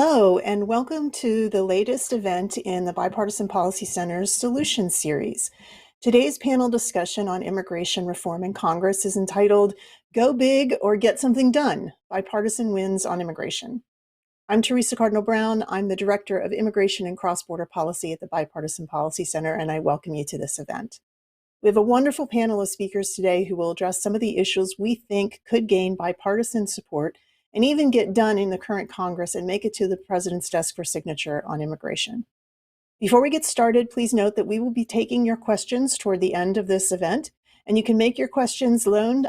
Hello, and welcome to the latest event in the Bipartisan Policy Center's Solutions Series. Today's panel discussion on immigration reform in Congress is entitled Go Big or Get Something Done, Bipartisan Wins on Immigration. I'm Teresa Cardinal Brown. I'm the Director of Immigration and Cross-Border Policy at the Bipartisan Policy Center, and I welcome you to this event. We have a wonderful panel of speakers today who will address some of the issues we think could gain bipartisan support and even get done in the current Congress and make it to the President's desk for signature on immigration. Before we get started, please note that we will be taking your questions toward the end of this event, and you can make your questions known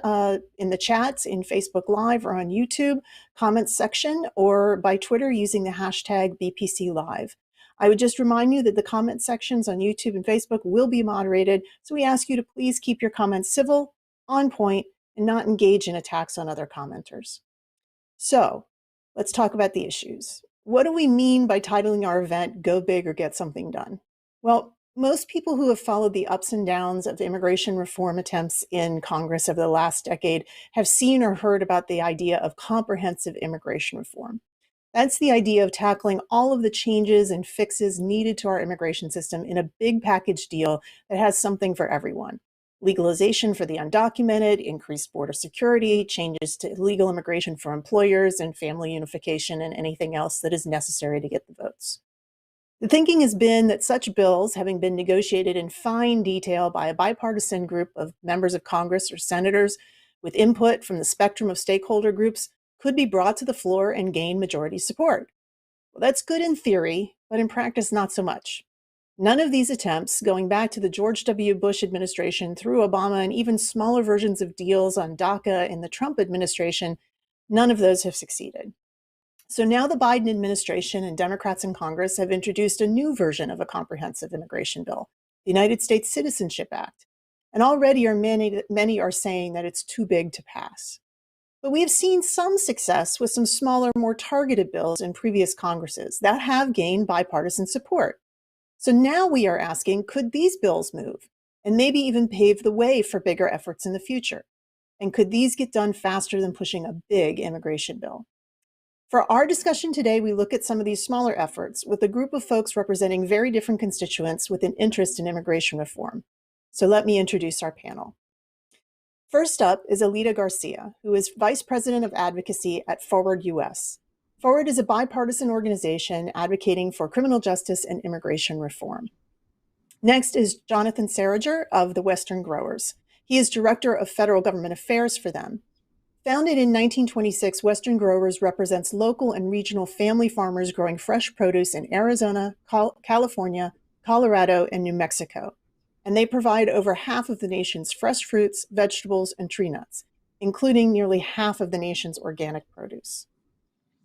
in the chats, in Facebook Live or on YouTube, comments section, or by Twitter using the hashtag BPC Live. I would just remind you that the comment sections on YouTube and Facebook will be moderated, so we ask you to please keep your comments civil, on point, and not engage in attacks on other commenters. So let's talk about the issues. What do we mean by titling our event Go Big or Get Something Done? Well, most people who have followed the ups and downs of immigration reform attempts in Congress over the last decade have seen or heard about the idea of comprehensive immigration reform. That's the idea of tackling all of the changes and fixes needed to our immigration system in a big package deal that has something for everyone. Legalization for the undocumented, increased border security, changes to legal immigration for employers, and family unification, and anything else that is necessary to get the votes. The thinking has been that such bills, having been negotiated in fine detail by a bipartisan group of members of Congress or senators with input from the spectrum of stakeholder groups, could be brought to the floor and gain majority support. Well, that's good in theory, but in practice, not so much. None of these attempts, going back to the George W. Bush administration through Obama and even smaller versions of deals on DACA in the Trump administration, none of those have succeeded. So now the Biden administration and Democrats in Congress have introduced a new version of a comprehensive immigration bill, the United States Citizenship Act. And already many are saying that it's too big to pass. But we have seen some success with some smaller, more targeted bills in previous Congresses that have gained bipartisan support. So now we are asking, could these bills move and maybe even pave the way for bigger efforts in the future? And could these get done faster than pushing a big immigration bill? For our discussion today, we look at some of these smaller efforts with a group of folks representing very different constituents with an interest in immigration reform. So let me introduce our panel. First up is Alida Garcia, who is Vice President of Advocacy at Forward US. Forward is a bipartisan organization advocating for criminal justice and immigration reform. Next is Jonathan Sarager of the Western Growers. He is Director of Federal Government Affairs for them. Founded in 1926, Western Growers represents local and regional family farmers growing fresh produce in Arizona, California, Colorado, and New Mexico. And they provide over half of the nation's fresh fruits, vegetables, and tree nuts, including nearly half of the nation's organic produce.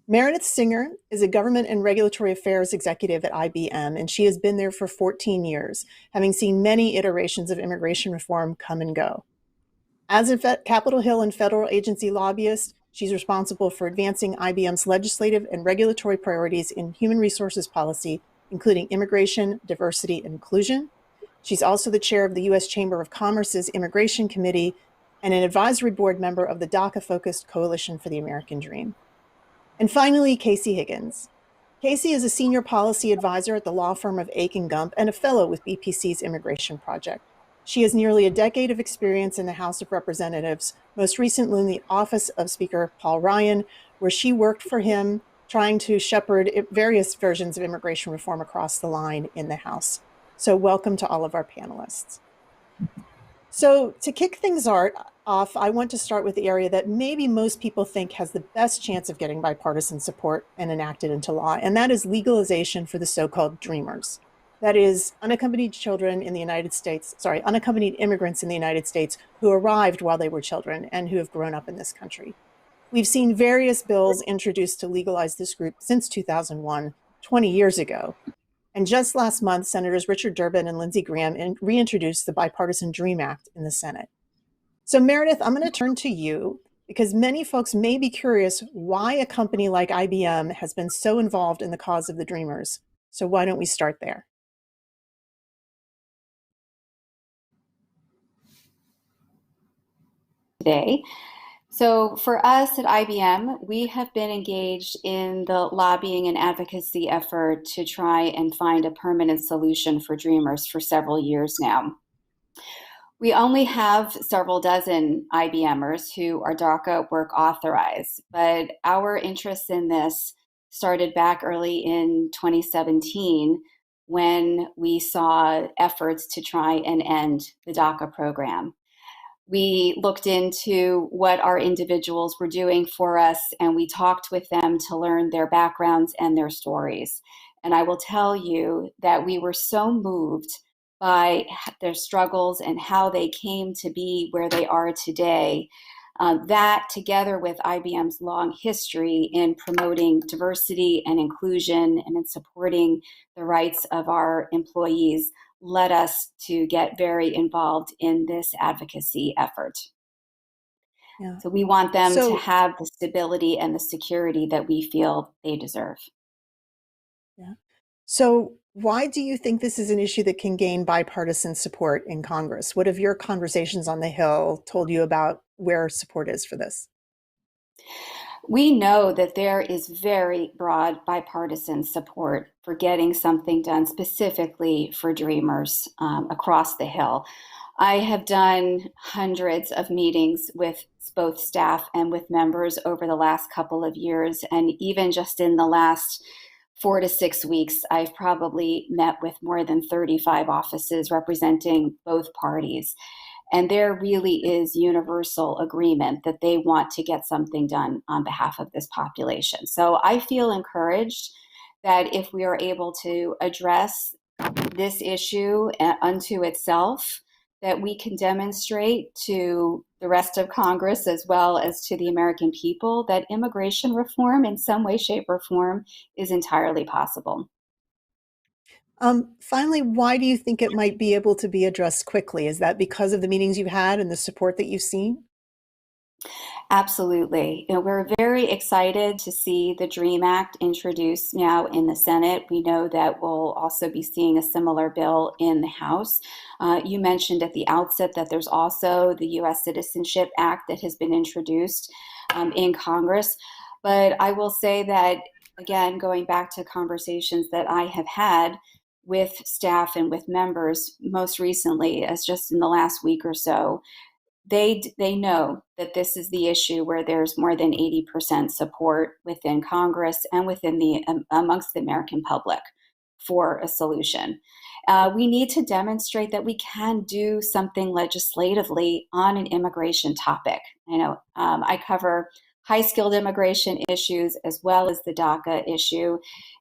Meredith Singer is a government and regulatory affairs executive at IBM, and she has been there for 14 years, having seen many iterations of immigration reform come and go. As a Capitol Hill and federal agency lobbyist, she's responsible for advancing IBM's legislative and regulatory priorities in human resources policy, including immigration, diversity, and inclusion. She's also the chair of the U.S. Chamber of Commerce's Immigration Committee and an advisory board member of the DACA-focused Coalition for the American Dream. And finally, Casey Higgins. Casey is a senior policy advisor at the law firm of Aiken Gump and a fellow with BPC's Immigration Project. She has nearly a decade of experience in the House of Representatives, most recently in the office of Speaker Paul Ryan, where she worked for him trying to shepherd various versions of immigration reform across the line in the House. So welcome to all of our panelists. So to kick things off, I want to start with the area that maybe most people think has the best chance of getting bipartisan support and enacted into law, and that is legalization for the so-called dreamers. That is unaccompanied children in the United States, unaccompanied immigrants in the United States who arrived while they were children and who have grown up in this country. We've seen various bills introduced to legalize this group since 2001, 20 years ago. And just last month, Senators Richard Durbin and Lindsey Graham reintroduced the Bipartisan DREAM Act in the Senate. So Meredith, I'm going to turn to you because many folks may be curious why a company like IBM has been so involved in the cause of the dreamers. So why don't we start there? Today. So for us at IBM, we have been engaged in the lobbying and advocacy effort to try and find a permanent solution for Dreamers for several years now. We only have several dozen IBMers who are DACA work authorized, but our interest in this started back early in 2017 when we saw efforts to try and end the DACA program. We looked into what our individuals were doing for us, and we talked with them to learn their backgrounds and their stories. And I will tell you that we were so moved by their struggles and how they came to be where they are today. That, together with IBM's long history in promoting diversity and inclusion and in supporting the rights of our employees, led us to get very involved in this advocacy effort. Yeah. So we want them to So, have the stability and the security that we feel they deserve. yeah. So, why do you think this is an issue that can gain bipartisan support in Congress? What have your conversations on the Hill told you about where support is for this? We know that there is very broad bipartisan support for getting something done specifically for Dreamers across the Hill. I have done hundreds of meetings with both staff and with members over the last couple of years, and even just in the last 4 to 6 weeks, I've probably met with more than 35 offices representing both parties. And there really is universal agreement that they want to get something done on behalf of this population. So I feel encouraged that if we are able to address this issue unto itself, that we can demonstrate to the rest of Congress as well as to the American people that immigration reform in some way, shape, or form is entirely possible. Finally, why do you think it might be able to be addressed quickly? Is that because of the meetings you've had and the support that you've seen? Absolutely. We're very excited to see the DREAM Act introduced now in the Senate. We know that we'll also be seeing a similar bill in the House. You mentioned at the outset that there's also the U.S. Citizenship Act that has been introduced in Congress. But I will say that, again, going back to conversations that I have had with staff and with members most recently, as just in the last week or so, they know that this is the issue where there's more than 80% support within Congress and within the amongst the American public for a solution. We need to demonstrate that we can do something legislatively on an immigration topic. I cover high skilled immigration issues as well as the DACA issue,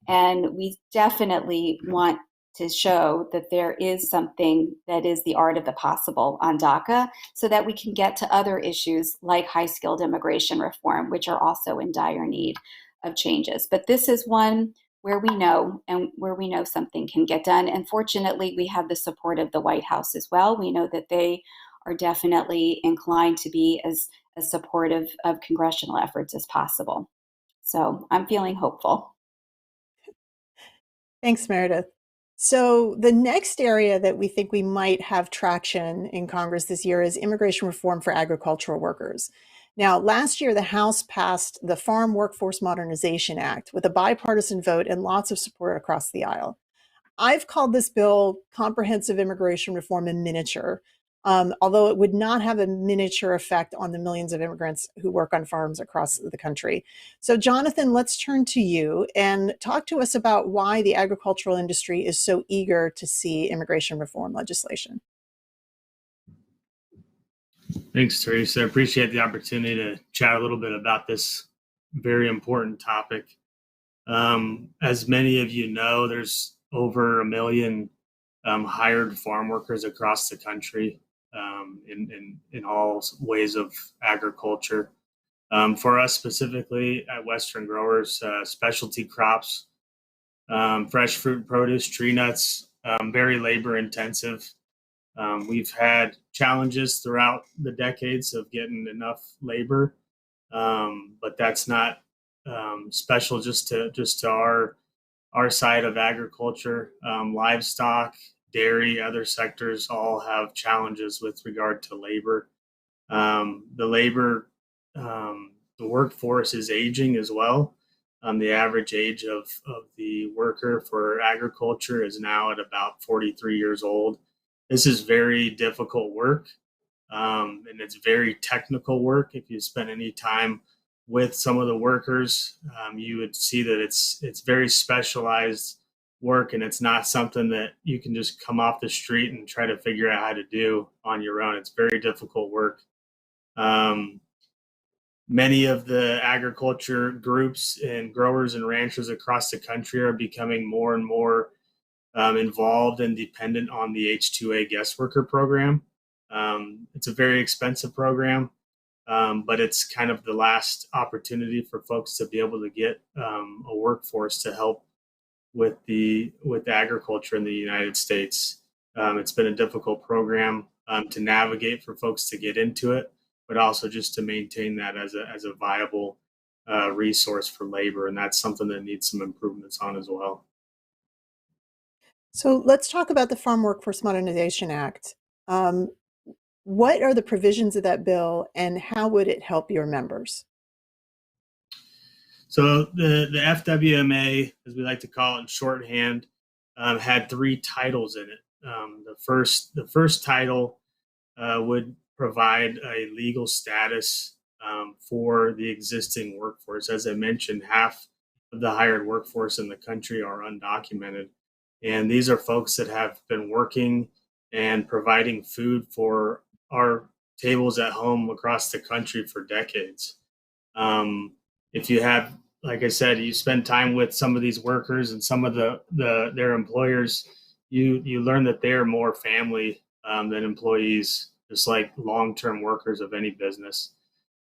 and we definitely want to show that there is something that is the art of the possible on DACA so that we can get to other issues like high skilled immigration reform, which are also in dire need of changes. But this is one where we know something can get done. And fortunately, we have the support of the White House as well. We know that they are definitely inclined to be as supportive of congressional efforts as possible. So I'm feeling hopeful. Thanks, Meredith. So, the next area that we think we might have traction in Congress this year is immigration reform for agricultural workers. Now, last year, the House passed the Farm Workforce Modernization Act with a bipartisan vote and lots of support across the aisle. I've called this bill comprehensive immigration reform in miniature, although it would not have a miniature effect on the millions of immigrants who work on farms across the country. So, Jonathan, let's turn to you and talk to us about why the agricultural industry is so eager to see immigration reform legislation. Thanks, Teresa. I appreciate the opportunity to chat a little bit about this very important topic. As many of you know, there's over 1 million hired farm workers across the country in all ways of agriculture. For us specifically at Western Growers, specialty crops, fresh fruit and produce, tree nuts, very labor intensive. We've had challenges throughout the decades of getting enough labor, but that's not special just to our side of agriculture. Livestock, dairy, other sectors all have challenges with regard to labor. The labor the workforce is aging as well. The average age of the worker for agriculture is now at about 43 years old. This is very difficult work, and it's very technical work. If you spend any time with some of the workers, you would see that it's very specialized work, and it's not something that you can just come off the street and try to figure out how to do on your own. It's very difficult work. Um, Many of the agriculture groups and growers and ranchers across the country are becoming more and more involved and dependent on the H-2A guest worker program. It's a very expensive program, but it's kind of the last opportunity for folks to be able to get a workforce to help with agriculture in the United States. It's been a difficult program to navigate for folks to get into it, but also just to maintain that as a viable resource for labor, and that's something that needs some improvements on as well. So let's talk about the Farm Workforce Modernization Act. What are the provisions of that bill, and how would it help your members? So the FWMA, as we like to call it in shorthand, had three titles in it. The first title would provide a legal status for the existing workforce. As I mentioned, half of the hired workforce in the country are undocumented. And these are folks that have been working and providing food for our tables at home across the country for decades. Um, if you have, like I said, you spend time with some of these workers and some of their employers, you learn that they are more family than employees, just like long-term workers of any business.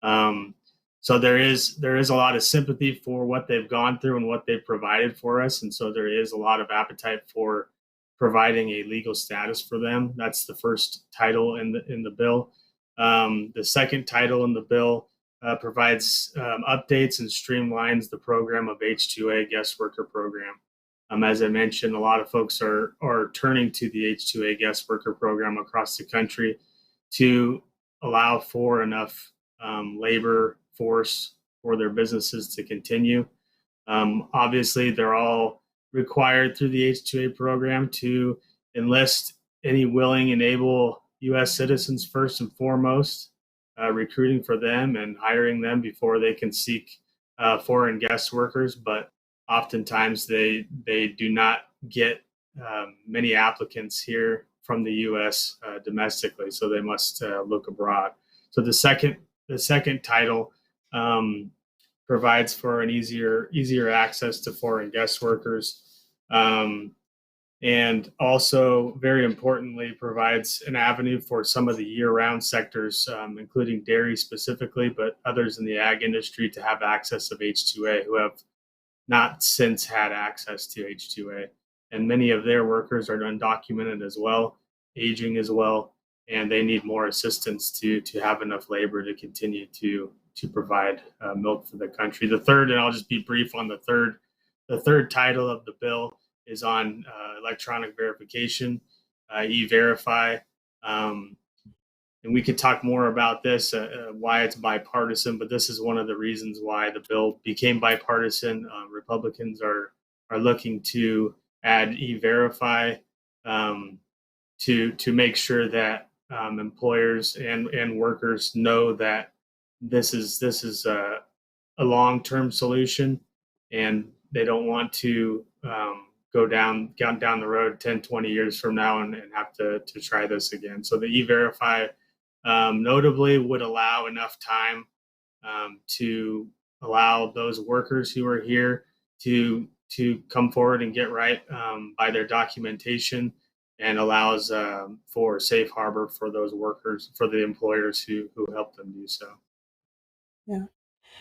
Um, so there is a lot of sympathy for what they've gone through and what they've provided for us, and so there is a lot of appetite for providing a legal status for them. That's the first title in the bill. The second title in the bill provides updates and streamlines the program of H-2A guest worker program. As I mentioned, a lot of folks are turning to the H-2A guest worker program across the country to allow for enough labor force for their businesses to continue. Obviously, they're all required through the H-2A program to enlist any willing and able U.S. citizens first and foremost, recruiting for them and hiring them before they can seek foreign guest workers. But oftentimes they do not get many applicants here from the U.S. Domestically, so they must look abroad. So the second title provides for an easier access to foreign guest workers, and also very importantly provides an avenue for some of the year-round sectors, including dairy specifically, but others in the ag industry to have access of H-2A who have not since had access to H-2A. And many of their workers are undocumented as well, aging as well, and they need more assistance to have enough labor to continue to provide milk for the country. The third, and I'll just be brief on the third title of the bill is on electronic verification, E-Verify. And we could talk more about this, why it's bipartisan, but this is one of the reasons why the bill became bipartisan. Republicans are looking to add E-Verify to make sure that employers and workers know that this is a long-term solution, and they don't want to go down the road 10, 20 years from now and have to try this again. So the E-Verify notably would allow enough time to allow those workers who are here to come forward and get right by their documentation, and allows for safe harbor for those workers, for the employers who help them do so. Yeah.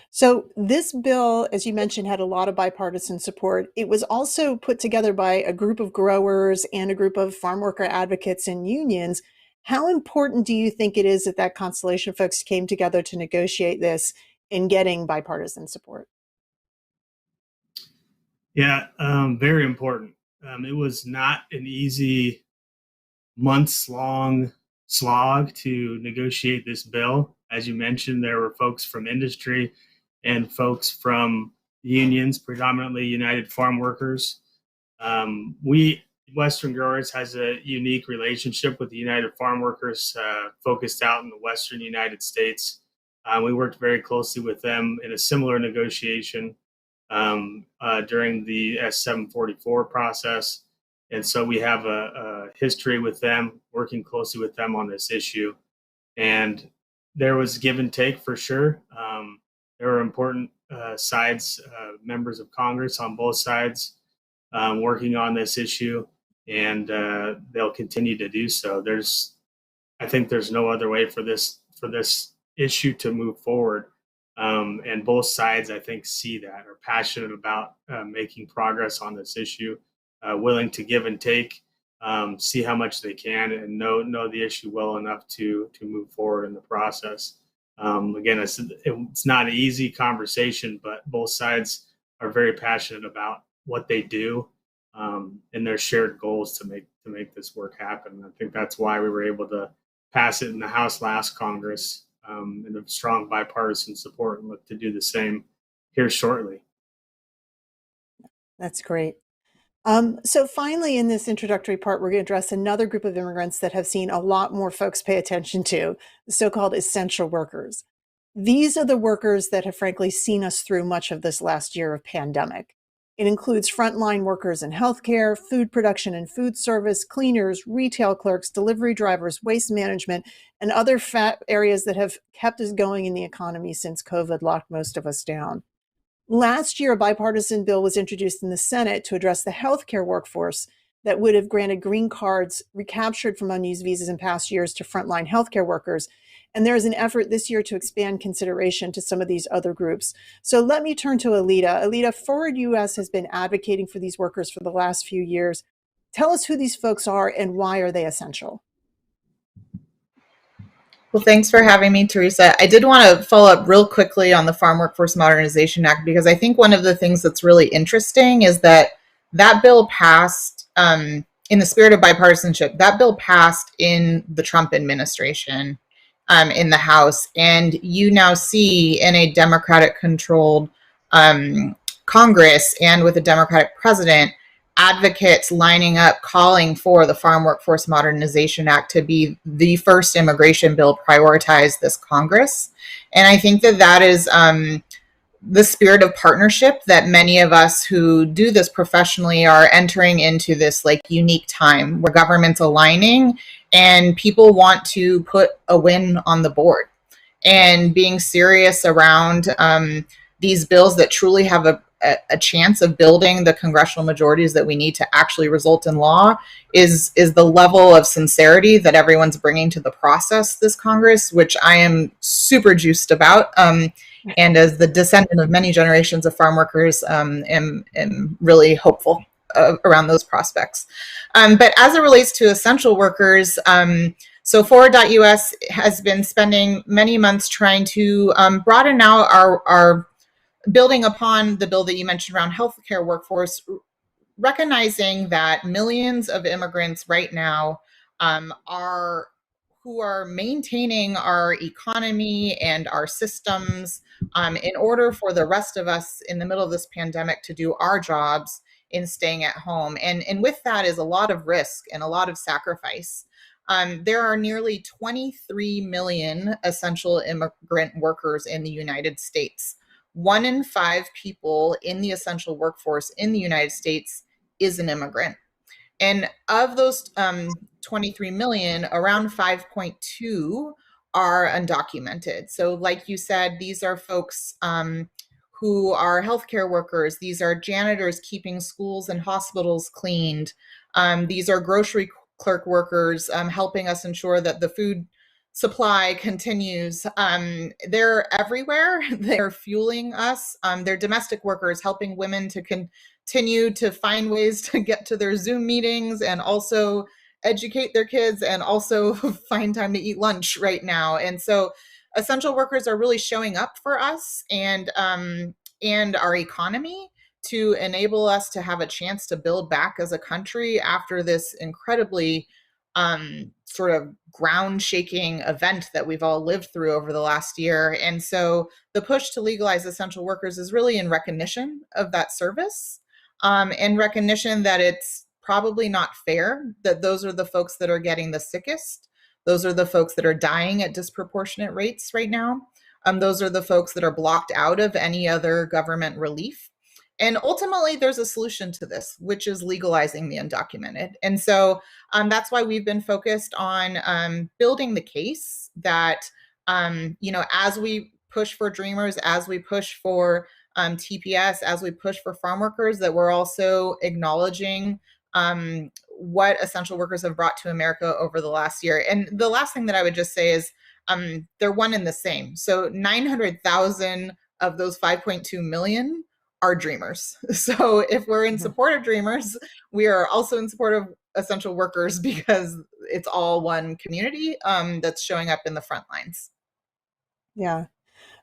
So this bill, as you mentioned, had a lot of bipartisan support. It was also put together by a group of growers and a group of farm worker advocates and unions. How important do you think it is that that constellation of folks came together to negotiate this in getting bipartisan support? Yeah, very important. It was not an easy months long slog to negotiate this bill. As you mentioned, there were folks from industry and folks from unions, predominantly United Farm Workers. We Western Growers has a unique relationship with the United Farm Workers, focused out in the Western United States. We worked very closely with them in a similar negotiation during the S744 process. And so we have a history with them, working closely with them on this issue. And there was give and take for sure. There were important sides, members of Congress on both sides working on this issue, and they'll continue to do so. I think there's no other way for this issue to move forward. And both sides, I think, see that, are passionate about making progress on this issue, willing to give and take, see how much they can, and know the issue well enough to move forward in the process. Again, it's not an easy conversation, but both sides are very passionate about what they do and their shared goals to make this work happen. I think that's why we were able to pass it in the House last Congress, and a strong bipartisan support, and look to do the same here shortly. That's great. So finally, in this introductory part, we're going to address another group of immigrants that have seen a lot more folks pay attention to, the so-called essential workers. These are the workers that have frankly seen us through much of this last year of pandemic. It includes frontline workers in healthcare, food production and food service, cleaners, retail clerks, delivery drivers, waste management, and other areas that have kept us going in the economy since COVID locked most of us down. Last year, a bipartisan bill was introduced in the Senate to address the healthcare workforce that would have granted green cards recaptured from unused visas in past years to frontline healthcare workers. And there is an effort this year to expand consideration to some of these other groups. So let me turn to Alita. Alita, Forward US has been advocating for these workers for the last few years. Tell us who these folks are and why are they essential? Well, thanks for having me, Teresa. I did want to follow up real quickly on the Farm Workforce Modernization Act, because I think one of the things that's really interesting is that that bill passed in the spirit of bipartisanship. That bill passed in the Trump administration in the House, and you now see in a Democratic-controlled Congress and with a Democratic president, advocates lining up calling for the Farm Workforce Modernization Act to be the first immigration bill prioritized this Congress. And I think that that is the spirit of partnership that many of us who do this professionally are entering into, this like unique time where government's aligning and people want to put a win on the board, and being serious around these bills that truly have a chance of building the congressional majorities that we need to actually result in law is the level of sincerity that everyone's bringing to the process this Congress, which I am super juiced about. And as the descendant of many generations of farm workers, am really hopeful around those prospects. But as it relates to essential workers, so Forward.us has been spending many months trying to broaden out our building upon the bill that you mentioned around healthcare workforce, recognizing that millions of immigrants right now who are maintaining our economy and our systems in order for the rest of us in the middle of this pandemic to do our jobs in staying at home. And with that is a lot of risk and a lot of sacrifice. There are nearly 23 million essential immigrant workers in the United States. 1 in 5 people in the essential workforce in the United States is an immigrant. And of those 23 million, around 5.2 are undocumented. So like you said, these are folks who are healthcare workers. These are janitors keeping schools and hospitals cleaned. These are grocery clerk workers helping us ensure that the food supply continues. They're everywhere. They're fueling us. They're domestic workers helping women to continue to find ways to get to their Zoom meetings and also educate their kids and also find time to eat lunch right now. And so essential workers are really showing up for us and our economy to enable us to have a chance to build back as a country after this incredibly sort of ground shaking event that we've all lived through over the last year. And so the push to legalize essential workers is really in recognition of that service, and recognition that it's probably not fair that those are the folks that are getting the sickest. Those are the folks that are dying at disproportionate rates right now. Those are the folks that are blocked out of any other government relief. And ultimately, there's a solution to this, which is legalizing the undocumented. And so that's why we've been focused on building the case that, as we push for Dreamers, as we push for TPS, as we push for farm workers, that we're also acknowledging what essential workers have brought to America over the last year. And the last thing that I would just say is they're one and the same. So 900,000 of those 5.2 million are Dreamers. So if we're in support of Dreamers, we are also in support of essential workers because it's all one community that's showing up in the front lines. Yeah.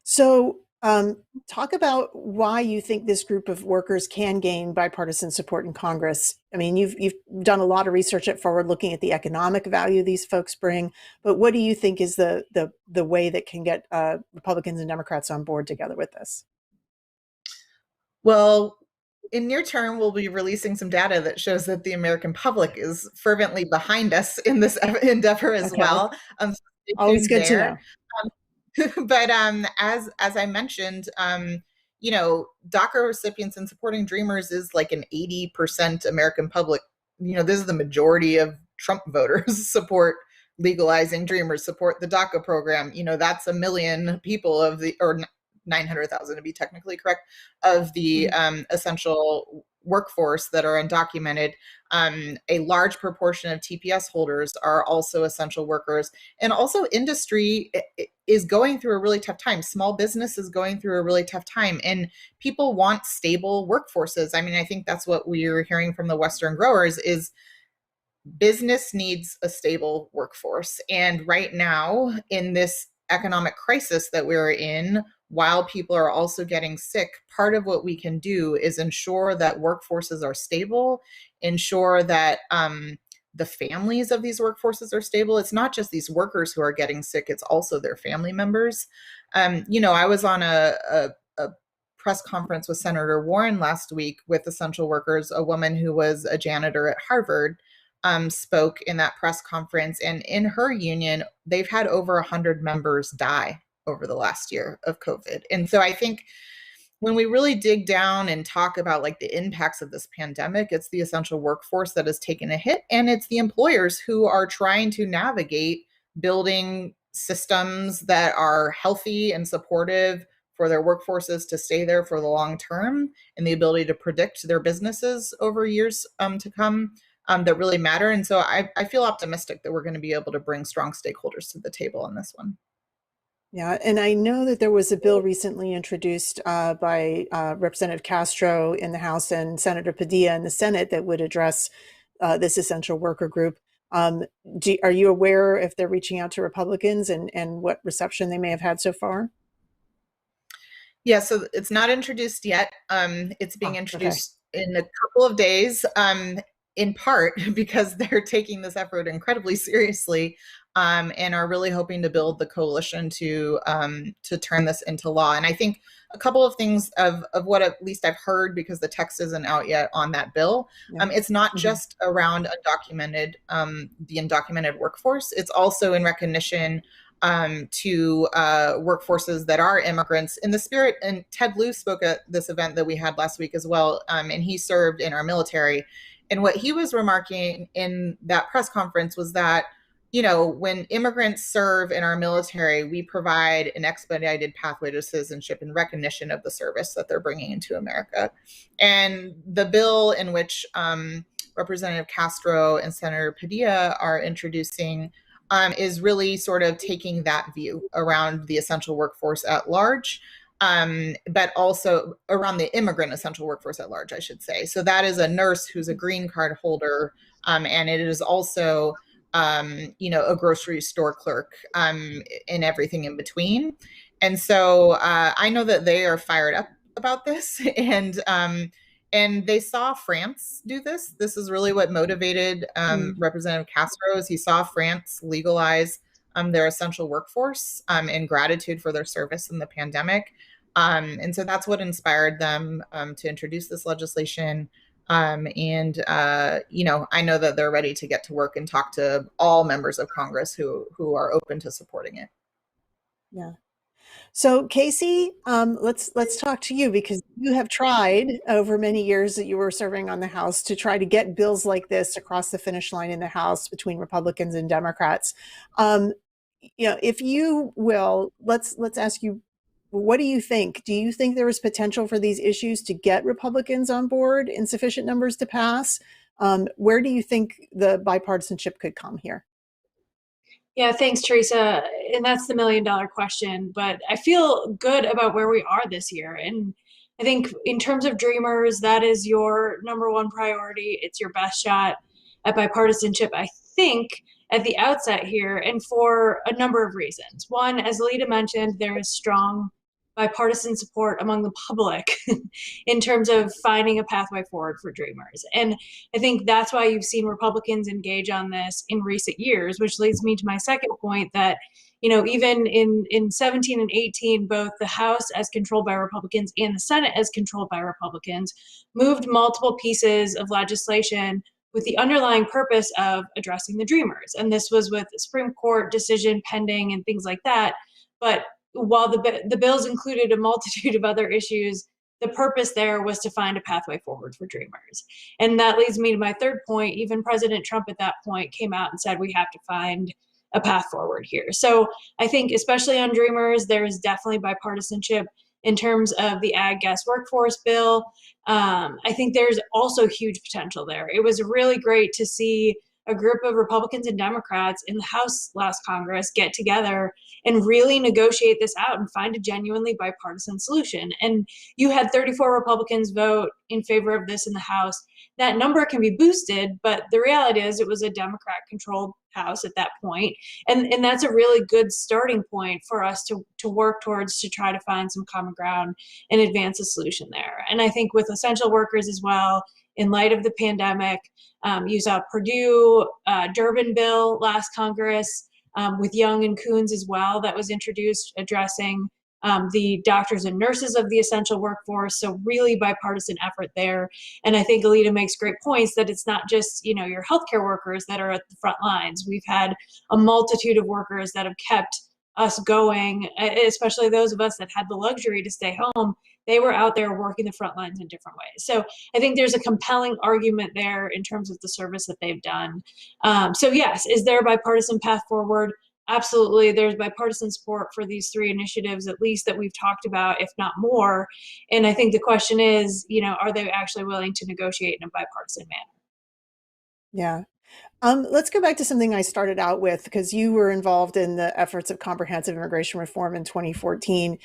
So, talk about why you think this group of workers can gain bipartisan support in Congress. I mean, you've done a lot of research at Forward looking at the economic value these folks bring, but what do you think is the way that can get Republicans and Democrats on board together with this? Well, in near term, we'll be releasing some data that shows that the American public is fervently behind us in this endeavor as well. So stay Always tuned good to there. know. But as I mentioned, DACA recipients and supporting Dreamers is like an 80% American public. This is the majority of Trump voters support legalizing Dreamers, support the DACA program. That's a million people or 900,000 to be technically correct, of the essential workforce that are undocumented. A large proportion of TPS holders are also essential workers. And also industry is going through a really tough time. Small business is going through a really tough time. And people want stable workforces. I mean, I think that's what we're hearing from the Western growers is business needs a stable workforce. And right now, in this economic crisis that we're in, while people are also getting sick, part of what we can do is ensure that workforces are stable, ensure that the families of these workforces are stable. It's not just these workers who are getting sick, it's also their family members. I was on a press conference with Senator Warren last week with essential workers. A woman who was a janitor at Harvard spoke in that press conference. And in her union, they've had over 100 members die over the last year of COVID. And so I think when we really dig down and talk about like the impacts of this pandemic, it's the essential workforce that has taken a hit, and it's the employers who are trying to navigate building systems that are healthy and supportive for their workforces to stay there for the long term, and the ability to predict their businesses over years to come. That really matter. And so I feel optimistic that we're going to be able to bring strong stakeholders to the table on this one. Yeah, and I know that there was a bill recently introduced by Representative Castro in the House and Senator Padilla in the Senate that would address this essential worker group. Are you aware if they're reaching out to Republicans and what reception they may have had so far? Yeah, so it's not introduced yet. It's being introduced in a couple of days, in part because they're taking this effort incredibly seriously, and are really hoping to build the coalition to turn this into law. And I think a couple of things of what at least I've heard, because the text isn't out yet on that bill. It's not just around the undocumented workforce. It's also in recognition to workforces that are immigrants in the spirit. And Ted Lieu spoke at this event that we had last week as well, and he served in our military. And what he was remarking in that press conference was that, when immigrants serve in our military, we provide an expedited pathway to citizenship in recognition of the service that they're bringing into America. And the bill in which Representative Castro and Senator Padilla are introducing is really sort of taking that view around the essential workforce at large, but also around the immigrant essential workforce at large, I should say. So that is a nurse who's a green card holder, and it is also, a grocery store clerk, and everything in between. And so I know that they are fired up about this, and And they saw France do this. This is really what motivated Representative Castro. Is he saw France legalize their essential workforce in gratitude for their service in the pandemic. And so that's what inspired them to introduce this legislation. I know that they're ready to get to work and talk to all members of Congress who are open to supporting it. Yeah. So Casey, let's talk to you, because you have tried over many years that you were serving on the House to try to get bills like this across the finish line in the House between Republicans and Democrats. If you will, let's ask you, what do you think? Do you think there is potential for these issues to get Republicans on board in sufficient numbers to pass? Where do you think the bipartisanship could come here? Yeah, thanks, Teresa. And that's the $1 million question. But I feel good about where we are this year. And I think in terms of Dreamers, that is your number one priority. It's your best shot at bipartisanship, I think, at the outset here, and for a number of reasons. One, as Alita mentioned, there is strong bipartisan support among the public in terms of finding a pathway forward for Dreamers. And I think that's why you've seen Republicans engage on this in recent years, which leads me to my second point that, even in 17 and 18, both the House as controlled by Republicans and the Senate as controlled by Republicans moved multiple pieces of legislation with the underlying purpose of addressing the Dreamers. And this was with the Supreme Court decision pending and things like that. But while the bills included a multitude of other issues, the purpose there was to find a pathway forward for Dreamers. And that leads me to my third point. Even President Trump at that point came out and said we have to find a path forward here. So I think, especially on Dreamers, there is definitely bipartisanship in terms of the ag gas workforce bill. I think there's also huge potential there. It was really great to see a group of Republicans and Democrats in the House last Congress get together and really negotiate this out and find a genuinely bipartisan solution. And you had 34 Republicans vote in favor of this in the House. That number can be boosted, but the reality is it was a Democrat-controlled House at that point. And that's a really good starting point for us to work towards, to try to find some common ground and advance a solution there. And I think with essential workers as well, in light of the pandemic, you saw Purdue, Durbin bill last Congress, with Young and Coons as well, that was introduced addressing the doctors and nurses of the essential workforce. So really bipartisan effort there. And I think Alita makes great points that it's not just, your healthcare workers that are at the front lines. We've had a multitude of workers that have kept us going, especially those of us that had the luxury to stay home. They were out there working the front lines in different ways. So I think there's a compelling argument there in terms of the service that they've done. So yes, is there a bipartisan path forward? Absolutely. There's bipartisan support for these three initiatives, at least that we've talked about, if not more. And I think the question is, are they actually willing to negotiate in a bipartisan manner? Yeah. Let's go back to something I started out with, because you were involved in the efforts of comprehensive immigration reform in 2014.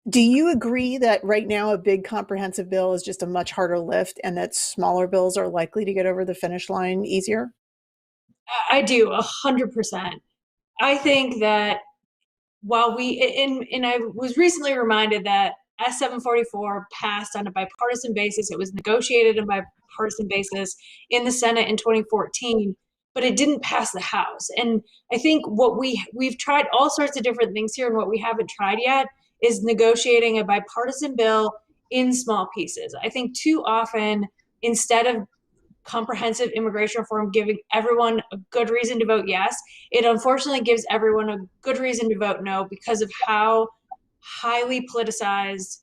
Do you agree that right now a big comprehensive bill is just a much harder lift, and that smaller bills are likely to get over the finish line easier? I do, 100%. I think that while and I was recently reminded that S-744 passed on a bipartisan basis. It was negotiated on a bipartisan basis in the Senate in 2014, but it didn't pass the House. And I think what we've tried all sorts of different things here, and what we haven't tried yet is negotiating a bipartisan bill in small pieces. I think too often, instead of comprehensive immigration reform giving everyone a good reason to vote yes, it unfortunately gives everyone a good reason to vote no, because of how highly politicized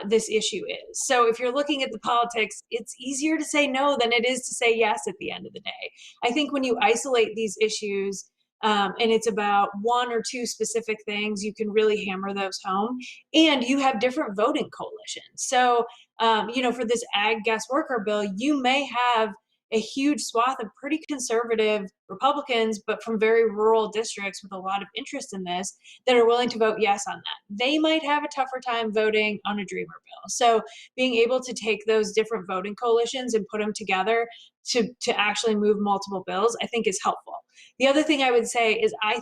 this issue is. So if you're looking at the politics, it's easier to say no than it is to say yes at the end of the day. I think when you isolate these issues, and it's about one or two specific things, you can really hammer those home. And you have different voting coalitions. So, for this ag gas worker bill, you may have a huge swath of pretty conservative Republicans, but from very rural districts with a lot of interest in this, that are willing to vote yes on that. They might have a tougher time voting on a Dreamer bill. So being able to take those different voting coalitions and put them together to actually move multiple bills, I think is helpful. The other thing I would say is I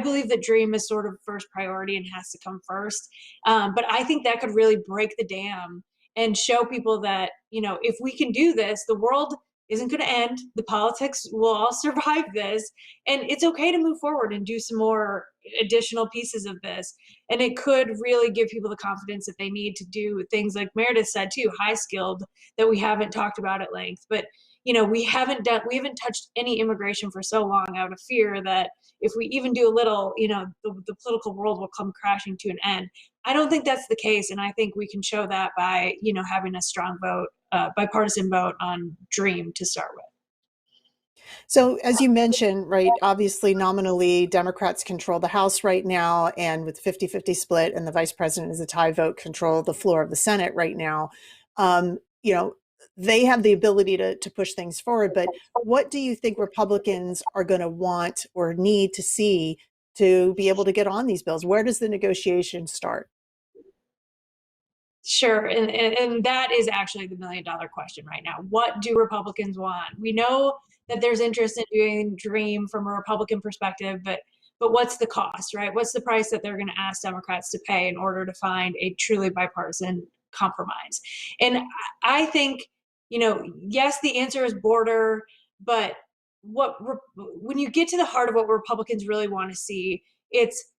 believe that Dream is sort of first priority and has to come first. But I think that could really break the dam and show people that, if we can do this, the world isn't going to end. The politics will all survive this. And it's okay to move forward and do some more additional pieces of this. And it could really give people the confidence that they need to do things like Meredith said too, high skilled, that we haven't talked about at length. But we haven't touched any immigration for so long out of fear that if we even do a little, the political world will come crashing to an end. I don't think that's the case, and I think we can show that by having a strong vote, bipartisan vote on DREAM to start with. So, as you mentioned, right, obviously nominally Democrats control the House right now, and with 50-50 split, and the vice president is a tie vote, control the floor of the Senate right now. You know, they have the ability to push things forward. But what do you think Republicans are going to want or need to see to be able to get on these bills? Where does the negotiation start? Sure. And that is actually the $1 million question right now. What do Republicans want? We know that there's interest in doing DREAM from a Republican perspective, but what's the cost, right? What's the price that they're going to ask Democrats to pay in order to find a truly bipartisan compromise? And I think, yes, the answer is border, but when you get to the heart of what Republicans really want to see, it's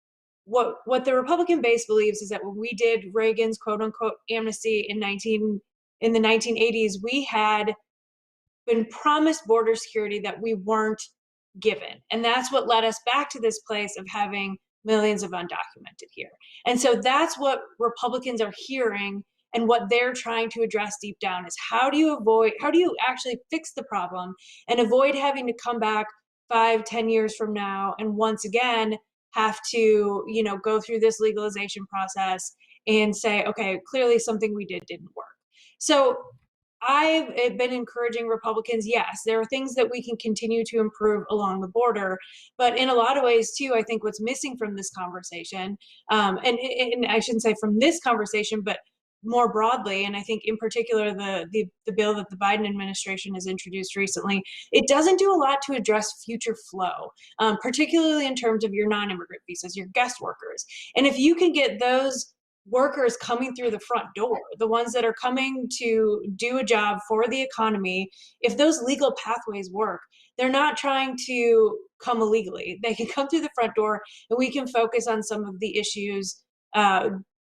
what the Republican base believes is that when we did Reagan's quote unquote amnesty in the 1980s, we had been promised border security that we weren't given. And that's what led us back to this place of having millions of undocumented here. And so that's what Republicans are hearing, and what they're trying to address deep down is how do you actually fix the problem and avoid having to come back 5-10 years from now and once again have to go through this legalization process and say, okay, clearly something we didn't work. So I've been encouraging Republicans, yes, there are things that we can continue to improve along the border, but in a lot of ways too, I think what's missing from this conversation, and I shouldn't say from this conversation, but more broadly, and I think in particular the bill that the Biden administration has introduced recently, it doesn't do a lot to address future flow, particularly in terms of your non-immigrant visas, your guest workers. And if you can get those workers coming through the front door, the ones that are coming to do a job for the economy, if those legal pathways work, they're not trying to come illegally. They can come through the front door, and we can focus on some of the issues,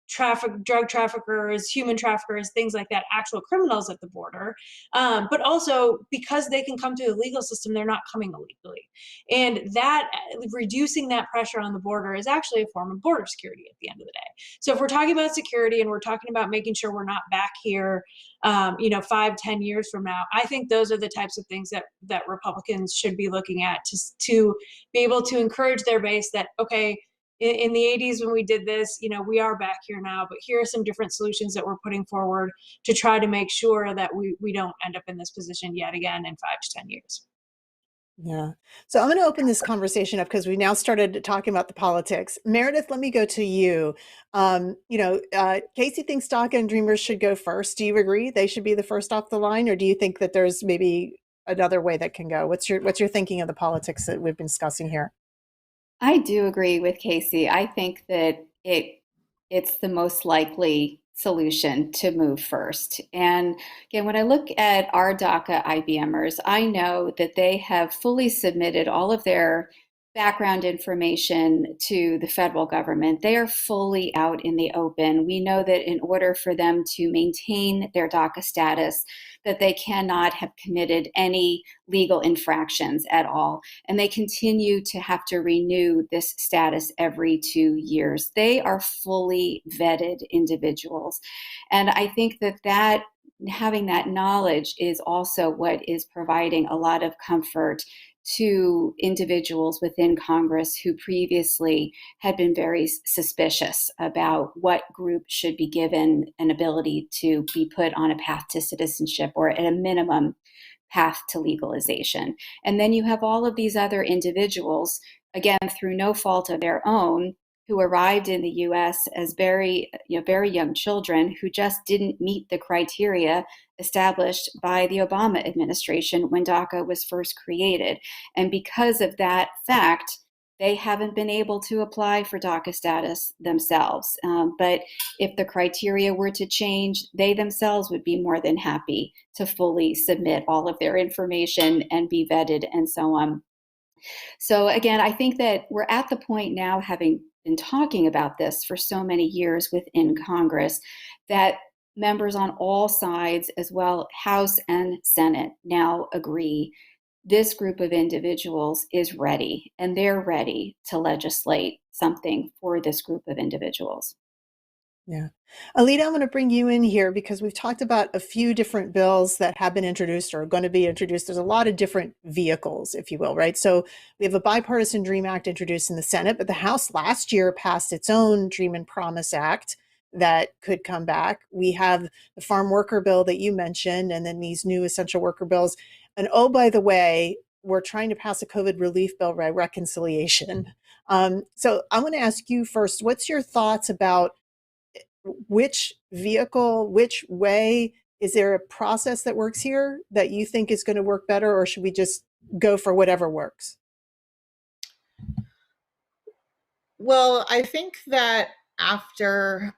drug traffickers, human traffickers, things like that, actual criminals at the border. But also because they can come through the legal system, they're not coming illegally. And that reducing that pressure on the border is actually a form of border security at the end of the day. So if we're talking about security and we're talking about making sure we're not back here, 5-10 years from now, I think those are the types of things that Republicans should be looking at to be able to encourage their base that, okay, in the 80s when we did this, we are back here now, but here are some different solutions that we're putting forward to try to make sure that we don't end up in this position yet again in 5 to 10 years. Yeah. So I'm going to open this conversation up because we now started talking about the politics. Meredith, let me go to you. Casey thinks DACA and Dreamers should go first. Do you agree they should be the first off the line, or do you think that there's maybe another way that can go? What's your thinking of the politics that we've been discussing here? I do agree with Casey. I think that it's the most likely solution to move first. And again, when I look at our DACA IBMers, I know that they have fully submitted all of their background information to the federal government. They are fully out in the open. We know that in order for them to maintain their DACA status, that they cannot have committed any legal infractions at all. And they continue to have to renew this status every 2 years. They are fully vetted individuals. And I think that having that knowledge is also what is providing a lot of comfort to individuals within Congress who previously had been very suspicious about what group should be given an ability to be put on a path to citizenship, or at a minimum path to legalization. And then you have all of these other individuals, again, through no fault of their own, who arrived in the U.S. as very young children who just didn't meet the criteria established by the Obama administration when DACA was first created. And because of that fact, they haven't been able to apply for DACA status themselves. But if the criteria were to change, they themselves would be more than happy to fully submit all of their information and be vetted and so on. So again, I think that we're at the point now, having been talking about this for so many years within Congress, that members on all sides, as well House and Senate, now agree this group of individuals is ready, and they're ready to legislate something for this group of individuals. Yeah. Alita, I'm going to bring you in here because we've talked about a few different bills that have been introduced or are going to be introduced. There's a lot of different vehicles, if you will, right? So we have a bipartisan DREAM Act introduced in the Senate, but the House last year passed its own Dream and Promise Act that could come back. We have the farm worker bill that you mentioned, and then these new essential worker bills. And oh, by the way, we're trying to pass a COVID relief bill by reconciliation. So I want to ask you first, what's your thoughts about which vehicle, which way? Is there a process that works here that you think is going to work better, or should we just go for whatever works? Well, I think that after,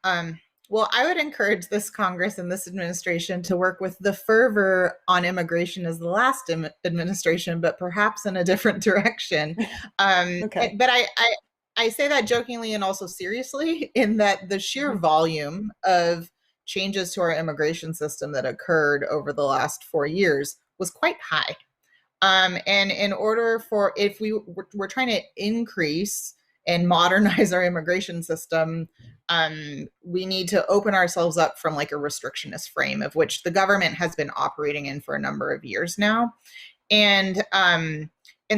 well, I would encourage this Congress and this administration to work with the fervor on immigration as the last administration, but perhaps in a different direction. Okay. But I say that jokingly and also seriously, in that the sheer volume of changes to our immigration system that occurred over the last 4 years was quite high. And in order for, if we're trying to increase and modernize our immigration system, we need to open ourselves up from like a restrictionist frame of which the government has been operating in for a number of years now. And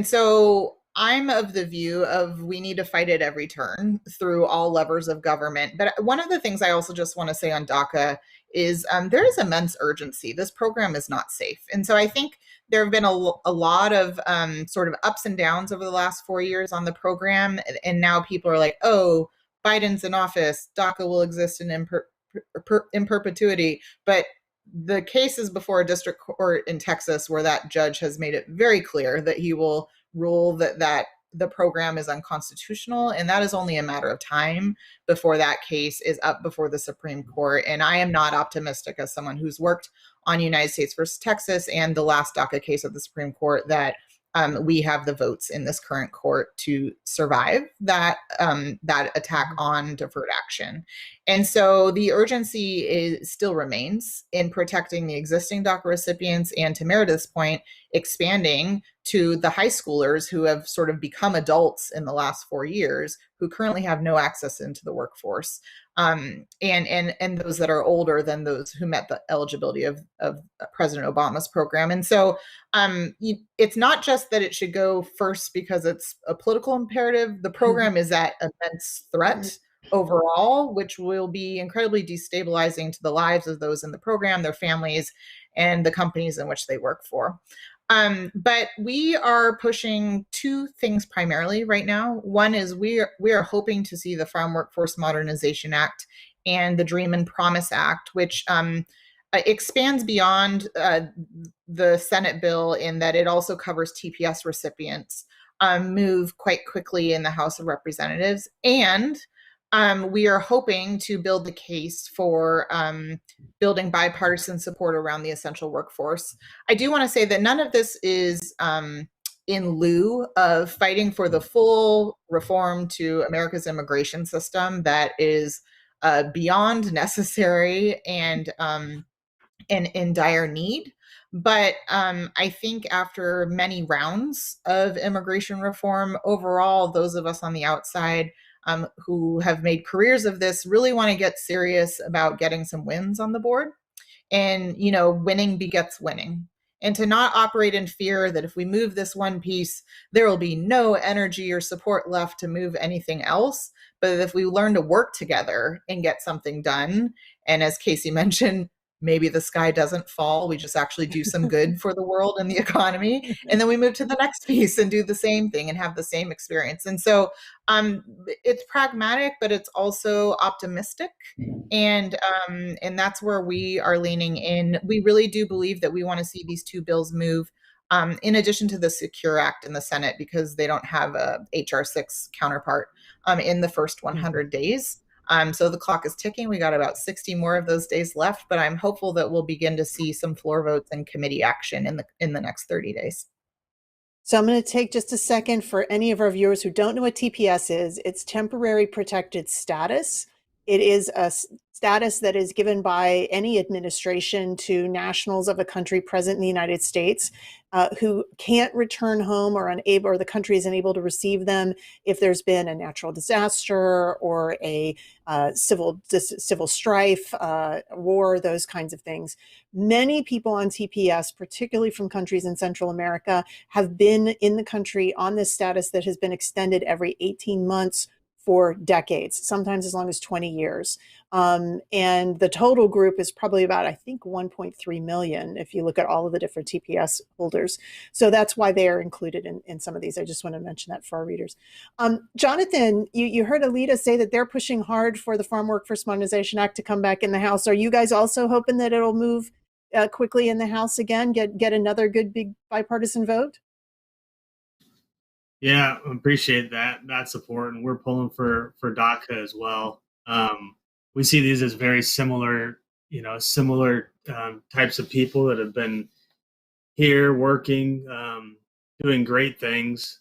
so I'm of the view of we need to fight at every turn through all levers of government. But one of the things I also just want to say on DACA is there is immense urgency. This program is not safe. And so I think there have been a lot of sort of ups and downs over the last 4 years on the program. And now people are like, oh, Biden's in office, DACA will exist in perpetuity. But the case is before a district court in Texas where that judge has made it very clear that he will rule that the program is unconstitutional, and that is only a matter of time before that case is up before the Supreme Court. And I am not optimistic, as someone who's worked on United States versus Texas and the last DACA case of the Supreme Court, that we have the votes in this current court to survive that attack on deferred action. And so the urgency still remains in protecting the existing DACA recipients, and to Meredith's point, expanding to the high schoolers who have sort of become adults in the last 4 years, who currently have no access into the workforce, and those that are older than those who met the eligibility of President Obama's program. And so it's not just that it should go first because it's a political imperative. The program is at immense threat overall, which will be incredibly destabilizing to the lives of those in the program, their families, and the companies in which they work for. But we are pushing two things primarily right now. One is we are hoping to see the Farm Workforce Modernization Act and the Dream and Promise Act, which expands beyond the Senate bill in that it also covers TPS recipients, move quite quickly in the House of Representatives. And we are hoping to build the case for building bipartisan support around the essential workforce. I do want to say that none of this is in lieu of fighting for the full reform to America's immigration system that is beyond necessary and in dire need. But I think after many rounds of immigration reform, overall, those of us on the outside who have made careers of this really want to get serious about getting some wins on the board. And, winning begets winning. And to not operate in fear that if we move this one piece, there will be no energy or support left to move anything else. But if we learn to work together and get something done, and as Casey mentioned, maybe the sky doesn't fall, we just actually do some good for the world and the economy, and then we move to the next piece and do the same thing and have the same experience. And so it's pragmatic, but it's also optimistic, and that's where we are leaning in. We really do believe that we want to see these two bills move in addition to the Secure Act in the Senate, because they don't have a HR 6 counterpart in the first 100 days. So the clock is ticking. We got about 60 more of those days left, but I'm hopeful that we'll begin to see some floor votes and committee action in the next 30 days. So I'm going to take just a second for any of our viewers who don't know what TPS is. It's temporary protected status. It is a status that is given by any administration to nationals of a country present in the United States who can't return home or unable, or the country is unable to receive them if there's been a natural disaster or a civil strife, war, those kinds of things. Many people on TPS, particularly from countries in Central America, have been in the country on this status that has been extended every 18 months for decades, sometimes as long as 20 years. And the total group is probably about, I think, 1.3 million if you look at all of the different TPS holders. So that's why they are included in some of these. I just want to mention that for our readers. Jonathan, you heard Alita say that they're pushing hard for the Farm Workforce Modernization Act to come back in the House. Are you guys also hoping that it'll move quickly in the House again, get another good big bipartisan vote? Yeah, appreciate that support, and we're pulling for DACA as well. We see these as very similar types of people that have been here working, doing great things,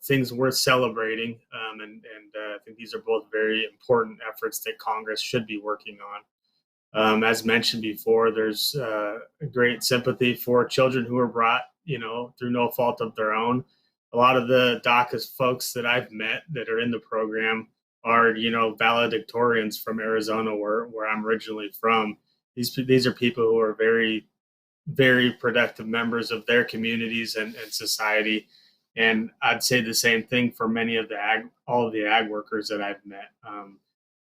things worth celebrating, and I think these are both very important efforts that Congress should be working on. As mentioned before, there's great sympathy for children who were brought, through no fault of their own. A lot of the DACA folks that I've met that are in the program are, valedictorians from Arizona, where I'm originally from. These are people who are very, very productive members of their communities and society. And I'd say the same thing for many of all of the ag workers that I've met.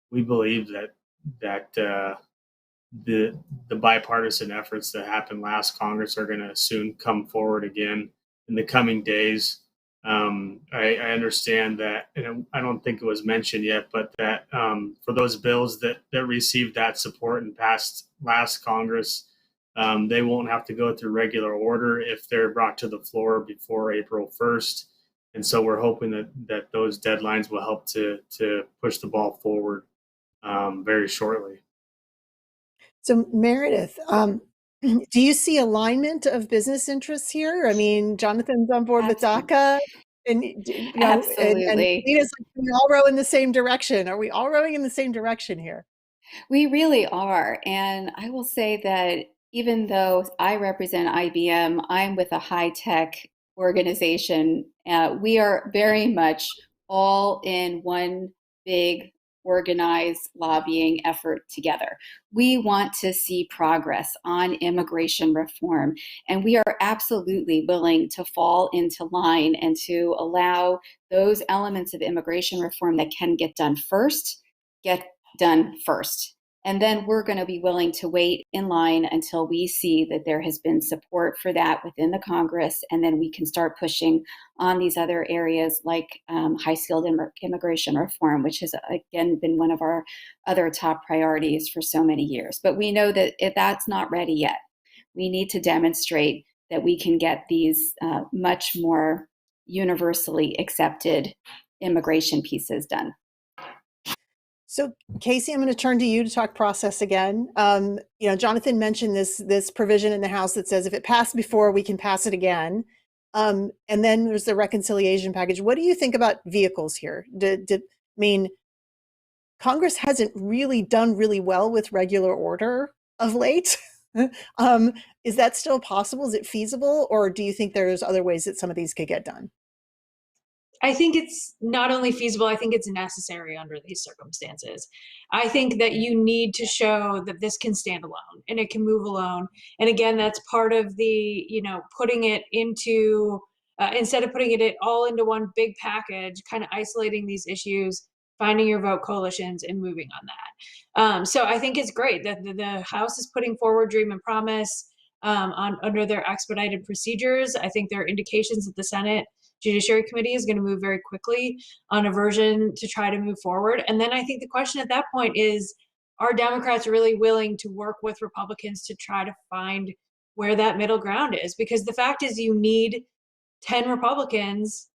We believe that the bipartisan efforts that happened last Congress are going to soon come forward again in the coming days. I understand that, and I don't think it was mentioned yet, but that for those bills that received that support and passed last Congress, they won't have to go through regular order if they're brought to the floor before April 1st. And so we're hoping that those deadlines will help to push the ball forward very shortly. So Meredith, do you see alignment of business interests here? I mean, Jonathan's on board with DACA, and Absolutely. Lena's like, we all row in the same direction. Are we all rowing in the same direction here? We really are. And I will say that even though I represent IBM, I'm with a high tech organization. We are very much all in one big organized lobbying effort together. We want to see progress on immigration reform, and we are absolutely willing to fall into line and to allow those elements of immigration reform that can get done first. And then we're going to be willing to wait in line until we see that there has been support for that within the Congress. And then we can start pushing on these other areas like high-skilled immigration reform, which has, again, been one of our other top priorities for so many years. But we know that that's not ready yet. We need to demonstrate that we can get these much more universally accepted immigration pieces done. So Casey, I'm going to turn to you to talk process again. Jonathan mentioned this provision in the House that says if it passed before, we can pass it again. And then there's the reconciliation package. What do you think about vehicles here? Congress hasn't really done really well with regular order of late. Is that still possible? Is it feasible? Or do you think there's other ways that some of these could get done? I think it's not only feasible, I think it's necessary under these circumstances. I think that you need to show that this can stand alone and it can move alone. And again, that's part of the, putting it into, instead of putting it all into one big package, kind of isolating these issues, finding your vote coalitions and moving on that. So I think it's great that the House is putting forward Dream and Promise under their expedited procedures. I think there are indications that the Senate Judiciary Committee is going to move very quickly on a version to try to move forward. And then I think the question at that point is, are Democrats really willing to work with Republicans to try to find where that middle ground is, because the fact is you need 10 Republicans,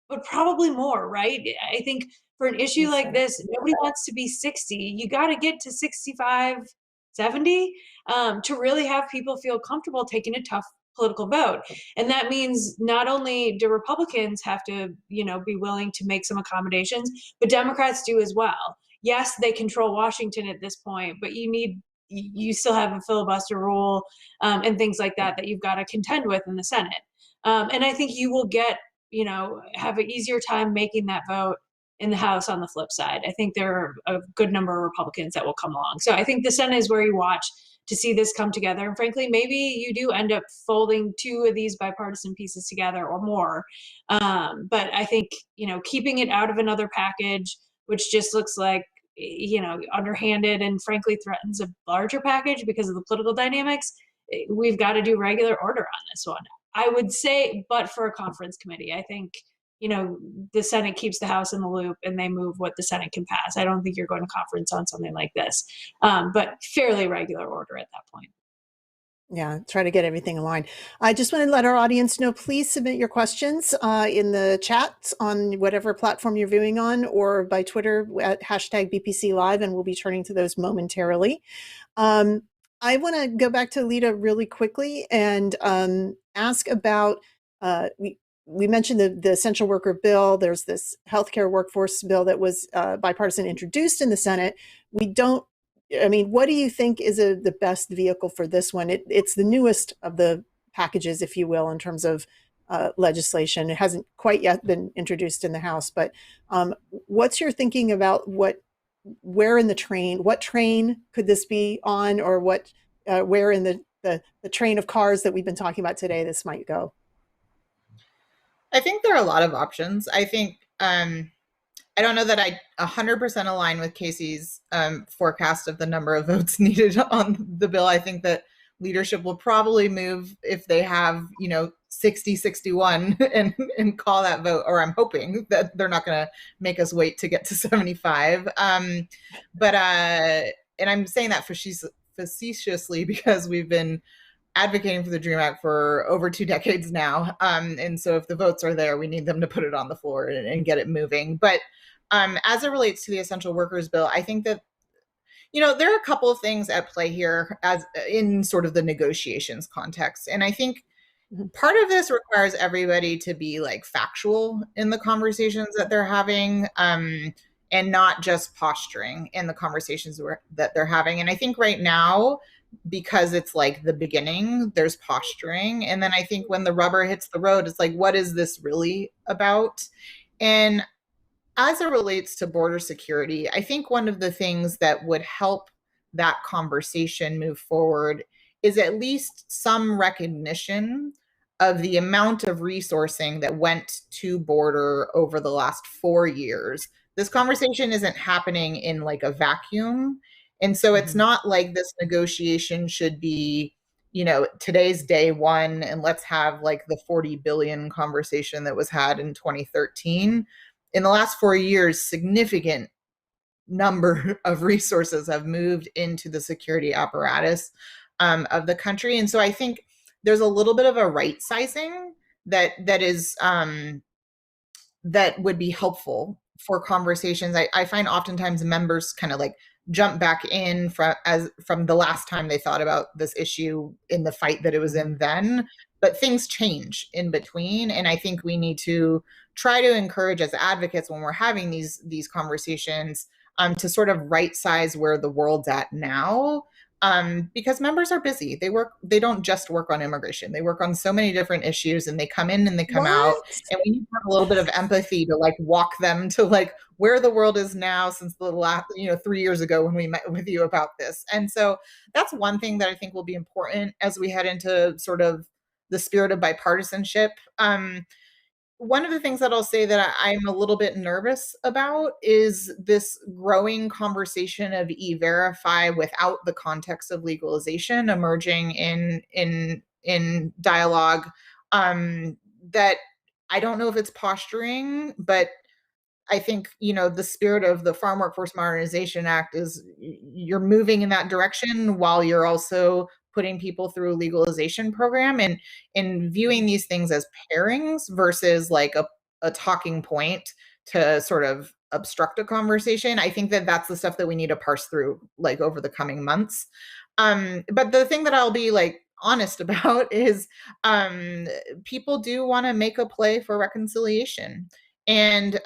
but probably more, right? I think for an issue like this, nobody wants to be 60. You got to get to 65, 70 to really have people feel comfortable taking a tough political vote. And that means not only do Republicans have to, be willing to make some accommodations, but Democrats do as well. Yes, they control Washington at this point, but you still have a filibuster rule and things like that you've got to contend with in the Senate. And I think you will have an easier time making that vote in the House on the flip side. I think there are a good number of Republicans that will come along. So I think the Senate is where you watch to see this come together. And frankly, maybe you do end up folding two of these bipartisan pieces together or more. But I think, keeping it out of another package, which just looks like, underhanded and frankly threatens a larger package because of the political dynamics, we've got to do regular order on this one. I would say, but for a conference committee, I think, the Senate keeps the House in the loop and they move what the Senate can pass. I don't think you're going to conference on something like this, but fairly regular order at that point. Yeah, try to get everything aligned. I just want to let our audience know, please submit your questions in the chat on whatever platform you're viewing on, or by Twitter at hashtag BPC Live, and we'll be turning to those momentarily. I want to go back to Lita really quickly and ask about, we mentioned the essential worker bill. There's this healthcare workforce bill that was bipartisan introduced in the Senate. What do you think is the best vehicle for this one? It's the newest of the packages, if you will, in terms of legislation. It hasn't quite yet been introduced in the House, but what's your thinking about what train could this be on, or where in the train of cars that we've been talking about today this might go? I think there are a lot of options. I think I don't know that I 100% align with Casey's forecast of the number of votes needed on the bill. I think that leadership will probably move if they have 60, 61 and call that vote, or I'm hoping that they're not going to make us wait to get to 75. And I'm saying that facetiously because we've been advocating for the DREAM Act for over 2 decades now. And so if the votes are there, we need them to put it on the floor and get it moving. But as it relates to the essential workers bill, I think that, there are a couple of things at play here as in sort of the negotiations context. And I think part of this requires everybody to be like factual in the conversations that they're having, and not just posturing in the conversations that they're having. And I think right now, because it's like the beginning, there's posturing. And then I think when the rubber hits the road, it's like, what is this really about? And as it relates to border security, I think one of the things that would help that conversation move forward is at least some recognition of the amount of resourcing that went to border over the last 4 years. This conversation isn't happening in like a vacuum. And so it's not like this negotiation should be, today's day one, and let's have like the 40 billion conversation that was had in 2013. In the last 4 years, significant number of resources have moved into the security apparatus of the country. And so I think there's a little bit of a right sizing that would be helpful for conversations. I find oftentimes members kind of like jump back in from the last time they thought about this issue in the fight that it was in then, but things change in between. And I think we need to try to encourage as advocates when we're having these conversations to sort of right size where the world's at now. Because members are busy. They don't just work on immigration. They work on so many different issues, and they come in and they come out. And we need to have a little bit of empathy to like walk them to like where the world is now since the last, 3 years ago when we met with you about this. And so that's one thing that I think will be important as we head into sort of the spirit of bipartisanship. One of the things that I'll say that I'm a little bit nervous about is this growing conversation of e-verify without the context of legalization emerging in dialogue. That I don't know if it's posturing, but I think, the spirit of the Farm Workforce Modernization Act is you're moving in that direction while you're also putting people through a legalization program, and viewing these things as pairings versus like a talking point to sort of obstruct a conversation. I think that that's the stuff that we need to parse through like over the coming months. But the thing that I'll be like honest about is people do want to make a play for reconciliation. And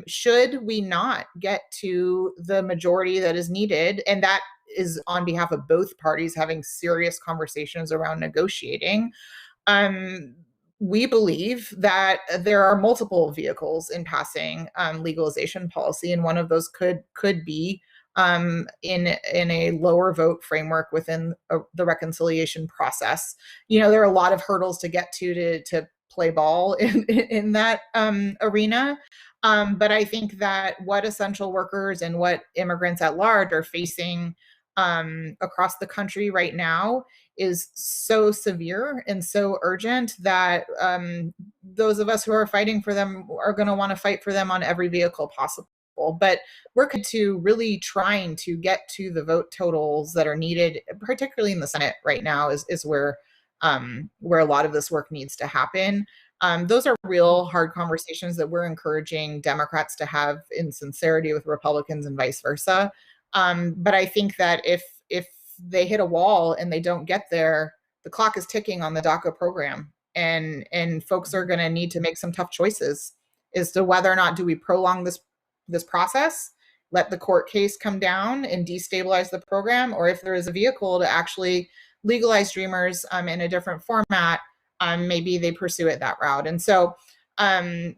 should we not get to the majority that is needed, and that is on behalf of both parties having serious conversations around negotiating, we believe that there are multiple vehicles in passing legalization policy, and one of those could be in a lower vote framework within the reconciliation process. There are a lot of hurdles to get to play ball in that arena. But I think that what essential workers and what immigrants at large are facing across the country right now is so severe and so urgent that those of us who are fighting for them are going to want to fight for them on every vehicle possible. But we're committed to really trying to get to the vote totals that are needed, particularly in the Senate right now, is where a lot of this work needs to happen. Those are real hard conversations that we're encouraging Democrats to have in sincerity with Republicans and vice versa. But I think that if they hit a wall and they don't get there, the clock is ticking on the DACA program, and folks are going to need to make some tough choices as to whether or not do we prolong this process, let the court case come down and destabilize the program, or if there is a vehicle to actually legalize Dreamers in a different format, maybe they pursue it that route. And so I'm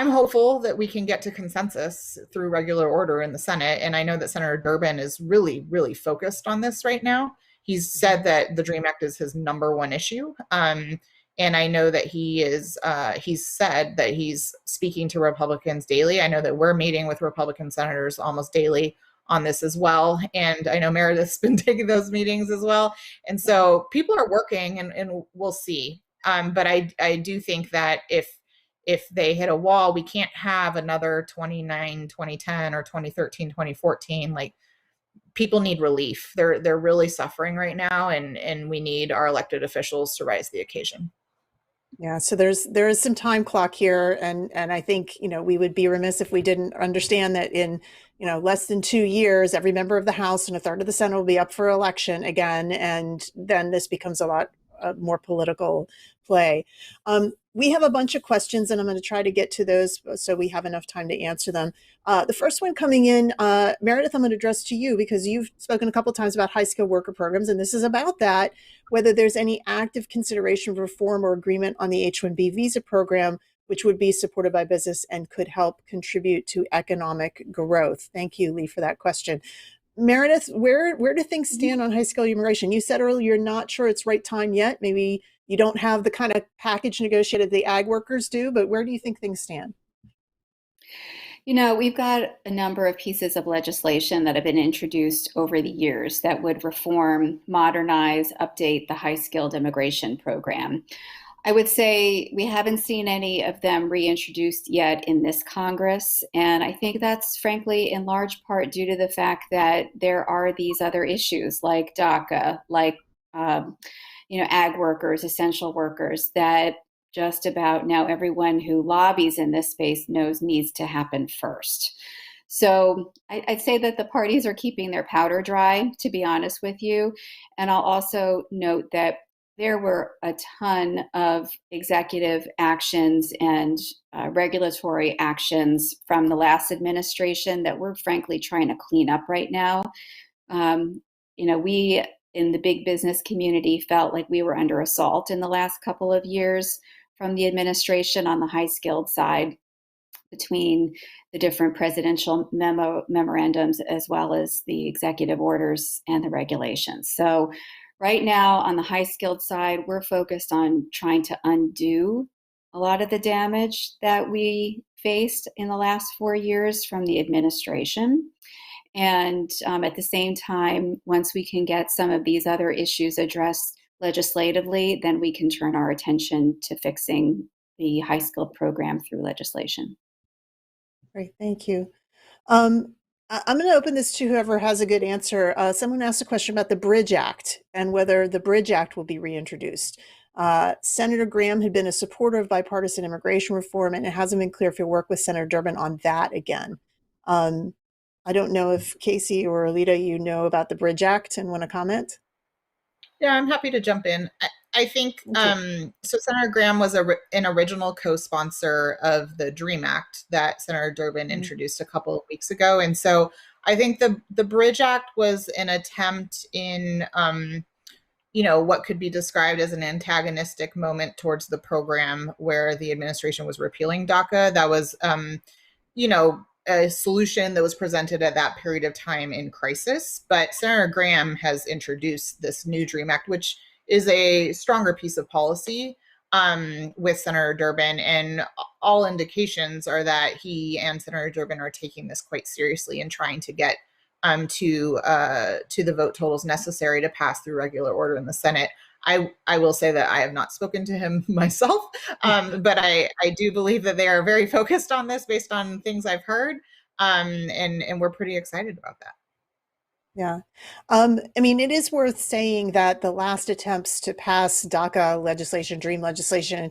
hopeful that we can get to consensus through regular order in the Senate. And I know that Senator Durbin is really, really focused on this right now. He's said that the DREAM Act is his number one issue. And I know that he's said that he's speaking to Republicans daily. I know that we're meeting with Republican senators almost daily on this as well. And I know Meredith's been taking those meetings as well. And so people are working, and we'll see. But I do think that if they hit a wall, we can't have another 2009, 2010, or 2013, 2014. Like, people need relief. They're really suffering right now, and we need our elected officials to rise to the occasion. Yeah, so there is some time clock here, and I think we would be remiss if we didn't understand that in less than 2 years, every member of the House and a third of the Senate will be up for election again, and then this becomes a lot more political play. We have a bunch of questions, and I'm going to try to get to those so we have enough time to answer them. The first one coming in, Meredith, I'm going to address to you because you've spoken a couple of times about high-skilled worker programs, and this is about that, whether there's any active consideration of reform or agreement on the H-1B visa program, which would be supported by business and could help contribute to economic growth. Thank you, Lee, for that question. Meredith, where do things stand on high-skilled immigration? You said earlier you're not sure it's right time yet. Maybe you don't have the kind of package negotiated the ag workers do, but where do you think things stand? We've got a number of pieces of legislation that have been introduced over the years that would reform, modernize, update the high-skilled immigration program. I would say we haven't seen any of them reintroduced yet in this Congress, and I think that's frankly in large part due to the fact that there are these other issues like DACA, like ag workers, essential workers, that just about now everyone who lobbies in this space knows needs to happen first. So I'd say that the parties are keeping their powder dry, to be honest with you. And I'll also note that there were a ton of executive actions and regulatory actions from the last administration that we're frankly trying to clean up right now. We in the big business community felt like we were under assault in the last couple of years from the administration on the high-skilled side, between the different presidential memorandums as well as the executive orders and the regulations. So right now on the high-skilled side, we're focused on trying to undo a lot of the damage that we faced in the last 4 years from the administration. And at the same time, once we can get some of these other issues addressed legislatively, then we can turn our attention to fixing the high-skilled program through legislation. Great, thank you. I'm going to open this to whoever has a good answer. Someone asked a question about the Bridge Act and whether the Bridge Act will be reintroduced. Senator Graham had been a supporter of bipartisan immigration reform, and it hasn't been clear if he'll work with Senator Durbin on that again. I don't know if Casey or Alita, you know about the Bridge Act and want to comment? Yeah, I'm happy to jump in. I think so. Senator Graham was an original co-sponsor of the DREAM Act that Senator Durbin introduced a couple of weeks ago, and so I think the Bridge Act was an attempt in what could be described as an antagonistic moment towards the program where the administration was repealing DACA. That was a solution that was presented at that period of time in crisis. But Senator Graham has introduced this new DREAM Act, which is a stronger piece of policy with Senator Durbin. And all indications are that he and Senator Durbin are taking this quite seriously and trying to get to the vote totals necessary to pass through regular order in the Senate. I will say that I have not spoken to him myself, but I do believe that they are very focused on this based on things I've heard, and we're pretty excited about that. Yeah. I mean, it is worth saying that the last attempts to pass DACA legislation, DREAM legislation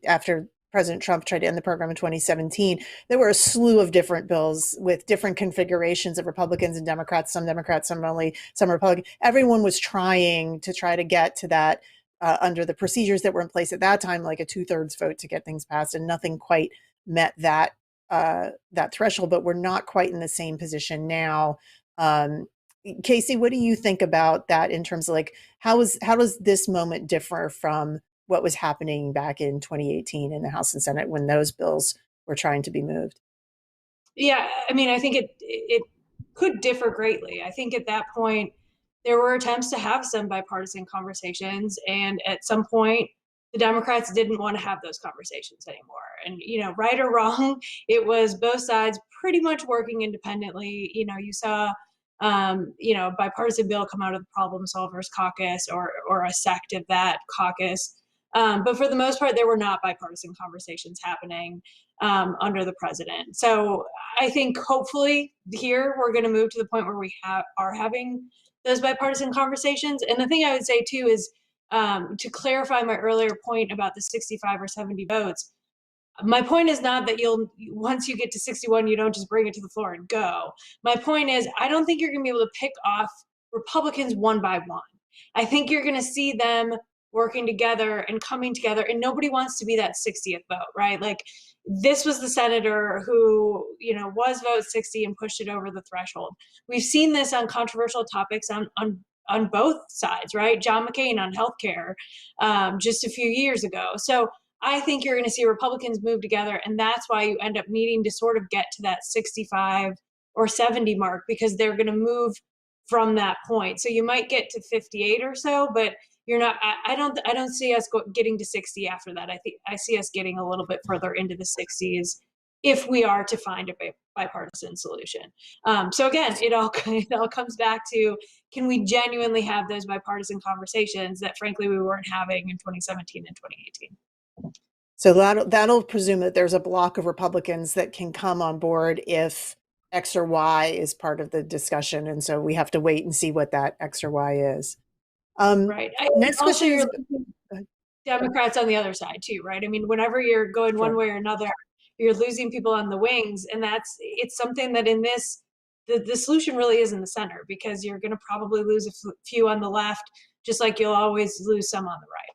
after President Trump tried to end the program in 2017, there were a slew of different bills with different configurations of Republicans and Democrats, some Republican. Everyone was trying to get to that under the procedures that were in place at that time, like a 2/3 vote to get things passed, and nothing quite met that threshold, but we're not quite in the same position now. Casey, what do you think about that in terms of like how does this moment differ from what was happening back in 2018 in the House and Senate when those bills were trying to be moved? Yeah, I mean, I think it could differ greatly. I think at that point there were attempts to have some bipartisan conversations, and at some point the Democrats didn't want to have those conversations anymore. And right or wrong, it was both sides pretty much working independently. You saw bipartisan bill come out of the Problem Solvers Caucus or a sect of that caucus. But for the most part, there were not bipartisan conversations happening under the president. So I think hopefully here we're going to move to the point where we are having those bipartisan conversations. And the thing I would say too is to clarify my earlier point about the 65 or 70 votes. My point is not that once you get to 61, you don't just bring it to the floor and go. My point is, I don't think you're going to be able to pick off Republicans one by one. I think you're going to see them working together and coming together, and nobody wants to be that 60th vote, right? Like this was the senator who, was vote 60 and pushed it over the threshold. We've seen this on controversial topics on both sides, right? John McCain on healthcare just a few years ago. So I think you're going to see Republicans move together, and that's why you end up needing to sort of get to that 65 or 70 mark, because they're going to move from that point. So you might get to 58 or so, but you're not. I don't see us getting to 60 after that. I see us getting a little bit further into the 60s if we are to find a bipartisan solution. So again, it all comes back to, can we genuinely have those bipartisan conversations that frankly we weren't having in 2017 and 2018. So that'll presume that there's a block of Republicans that can come on board if X or Y is part of the discussion. And so we have to wait and see what that X or Y is. Right. Next question is Democrats on the other side too, right? I mean, whenever you're going one way or another, you're losing people on the wings. And it's something that in this, the solution really is in the center, because you're going to probably lose a few on the left, just like you'll always lose some on the right.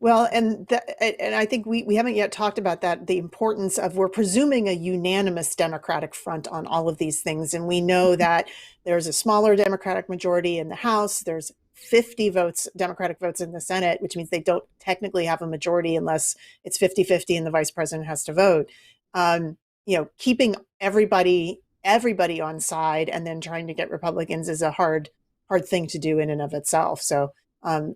Well, and I think we haven't yet talked about that, the importance of, we're presuming a unanimous Democratic front on all of these things. And we know that there's a smaller Democratic majority in the House. There's 50 Democratic votes in the Senate, which means they don't technically have a majority unless it's 50-50 and the vice president has to vote. Keeping everybody on side and then trying to get Republicans is a hard thing to do in and of itself. So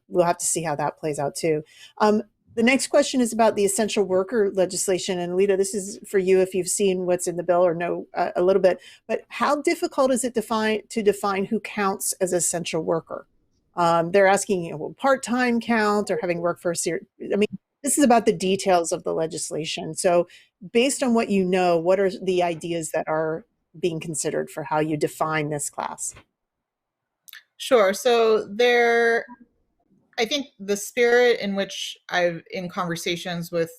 we'll have to see how that plays out too. The next question is about the essential worker legislation. And Lita, this is for you if you've seen what's in the bill or know a little bit. But how difficult is it to define who counts as essential worker? They're asking, will part-time count or having worked for a series? I mean, this is about the details of the legislation. So based on what you know, what are the ideas that are being considered for how you define this class? Sure. So I think the spirit in which in conversations with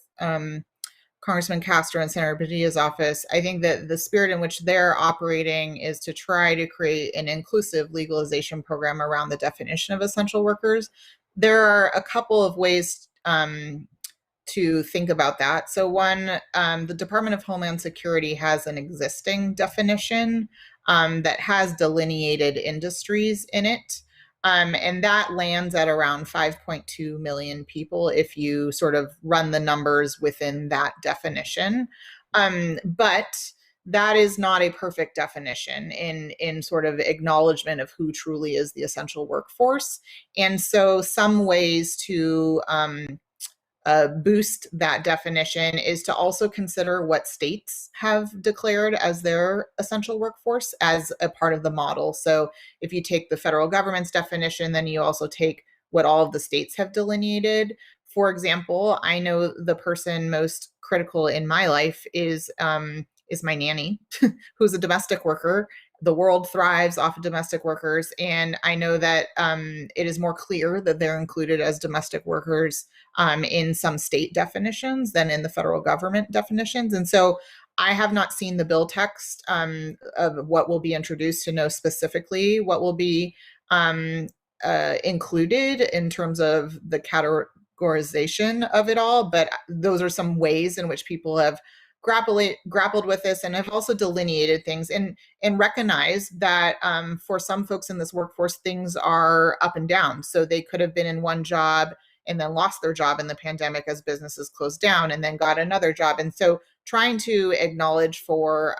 Congressman Castro and Senator Padilla's office, I think that the spirit in which they're operating is to try to create an inclusive legalization program around the definition of essential workers. There are a couple of ways to think about that. So one, the Department of Homeland Security has an existing definition that has delineated industries in it. And that lands at around 5.2 million people if you sort of run the numbers within that definition. But that is not a perfect definition in sort of acknowledgement of who truly is the essential workforce. And so some ways to boost that definition is to also consider what states have declared as their essential workforce as a part of the model. So if you take the federal government's definition, then you also take what all of the states have delineated. For example, I know the person most critical in my life is my nanny, who's a domestic worker. The world thrives off of domestic workers. And I know that it is more clear that they're included as domestic workers in some state definitions than in the federal government definitions. And so I have not seen the bill text of what will be introduced to know specifically what will be included in terms of the categorization of it all. But those are some ways in which people have grappled with this and have also delineated things and recognize that for some folks in this workforce, things are up and down. So they could have been in one job and then lost their job in the pandemic as businesses closed down and then got another job. And so trying to acknowledge for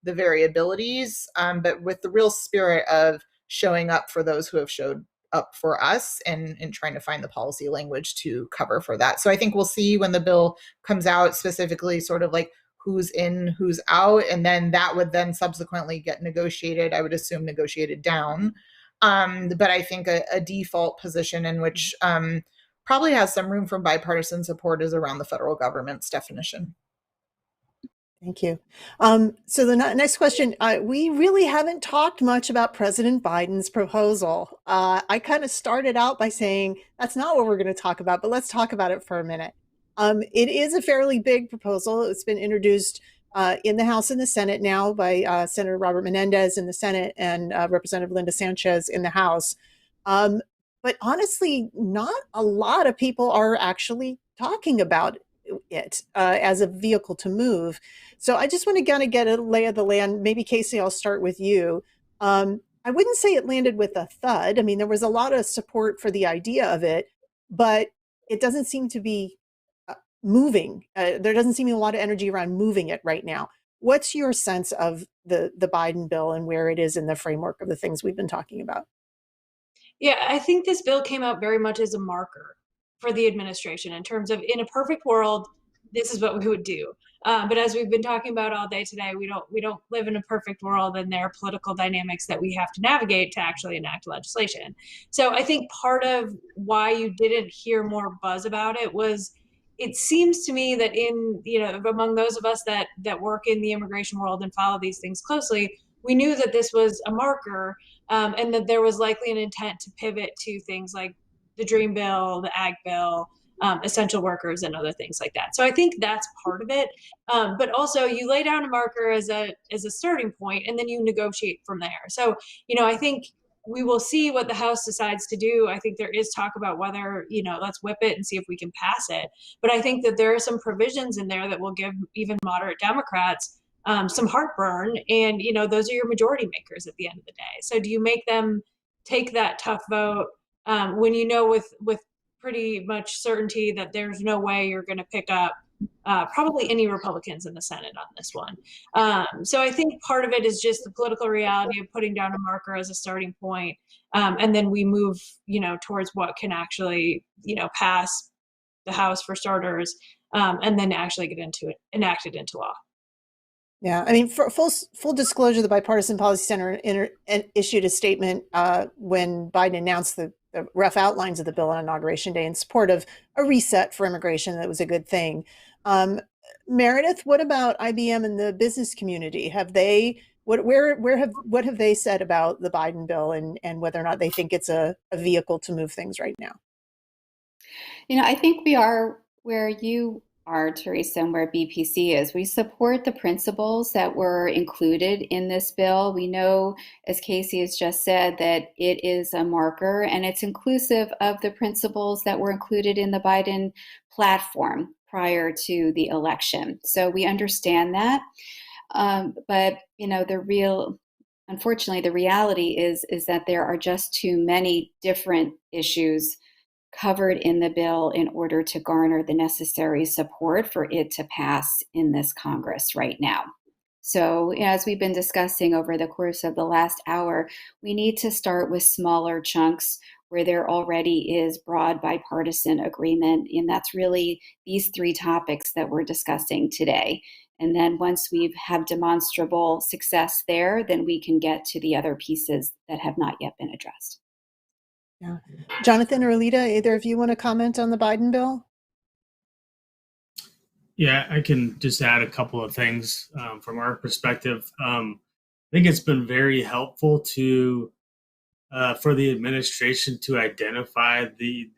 the variabilities, but with the real spirit of showing up for those who have showed up for us and trying to find the policy language to cover for that. So I think we'll see when the bill comes out specifically sort of like who's in, who's out, and then that would then subsequently get negotiated, I would assume negotiated down. But I think a default position in which probably has some room for bipartisan support is around the federal government's definition. Thank you. So the next question, we really haven't talked much about President Biden's proposal. I kind of started out by saying that's not what we're going to talk about, but let's talk about it for a minute. It is a fairly big proposal. It's been introduced in the House and the Senate now by Senator Robert Menendez in the Senate and Representative Linda Sanchez in the House. But honestly, not a lot of people are actually talking about it as a vehicle to move. So I just want to kind of get a lay of the land. Maybe Casey, I'll start with you. I wouldn't say it landed with a thud. I mean, there was a lot of support for the idea of it, but it doesn't seem to be moving. There doesn't seem to be a lot of energy around moving it right now. What's your sense of the Biden bill and where it is in the framework of the things we've been talking about? Yeah, I think this bill came out very much as a marker for the administration in terms of in a perfect world, this is what we would do. But as we've been talking about all day today, we don't live in a perfect world, and there are political dynamics that we have to navigate to actually enact legislation. So I think part of why you didn't hear more buzz about it was it seems to me that among those of us that work in the immigration world and follow these things closely, we knew that this was a marker and that there was likely an intent to pivot to things like the Dream Bill, the Ag Bill, essential workers, and other things like that. So I think that's part of it. But also, you lay down a marker as a starting point, and then you negotiate from there. So I think we will see what the House decides to do. I think there is talk about whether let's whip it and see if we can pass it. But I think that there are some provisions in there that will give even moderate Democrats some heartburn, and those are your majority makers at the end of the day. So do you make them take that tough vote when with pretty much certainty that there's no way you're going to pick up probably any Republicans in the Senate on this one? So I think part of it is just the political reality of putting down a marker as a starting point, and then we move towards what can actually pass the House for starters, and then actually get enacted into law. Yeah, I mean, for full disclosure, the Bipartisan Policy Center issued a statement when Biden announced the rough outlines of the bill on Inauguration Day in support of a reset for immigration. That was a good thing. Meredith, what about IBM and the business community? Have they what have they said about the Biden bill and whether or not they think it's a vehicle to move things right now? I think we are where you are, Teresa, and where BPC is. We support the principles that were included in this bill. We know, as Casey has just said, that it is a marker and it's inclusive of the principles that were included in the Biden platform prior to the election. So we understand that. But unfortunately, the reality is that there are just too many different issues covered in the bill in order to garner the necessary support for it to pass in this Congress right now. So, as we've been discussing over the course of the last hour, we need to start with smaller chunks where there already is broad bipartisan agreement. And that's really these three topics that we're discussing today. And then once we have demonstrable success there, then we can get to the other pieces that have not yet been addressed. Yeah. Jonathan or Alita, either of you want to comment on the Biden bill? Yeah, I can just add a couple of things from our perspective. I think it's been very helpful to for the administration to identify the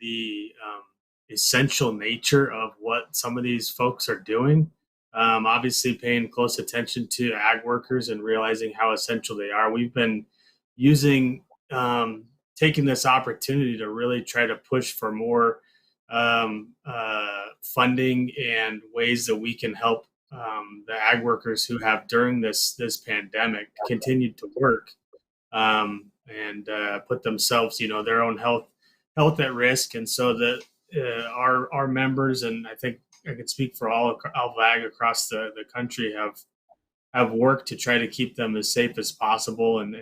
essential nature of what some of these folks are doing. Obviously, paying close attention to ag workers and realizing how essential they are. We've been using taking this opportunity to really try to push for more funding and ways that we can help the ag workers who have during this pandemic continued to work and put themselves, their own health at risk. And so that our members, and I think I could speak for all of ag across the country, have worked to try to keep them as safe as possible. And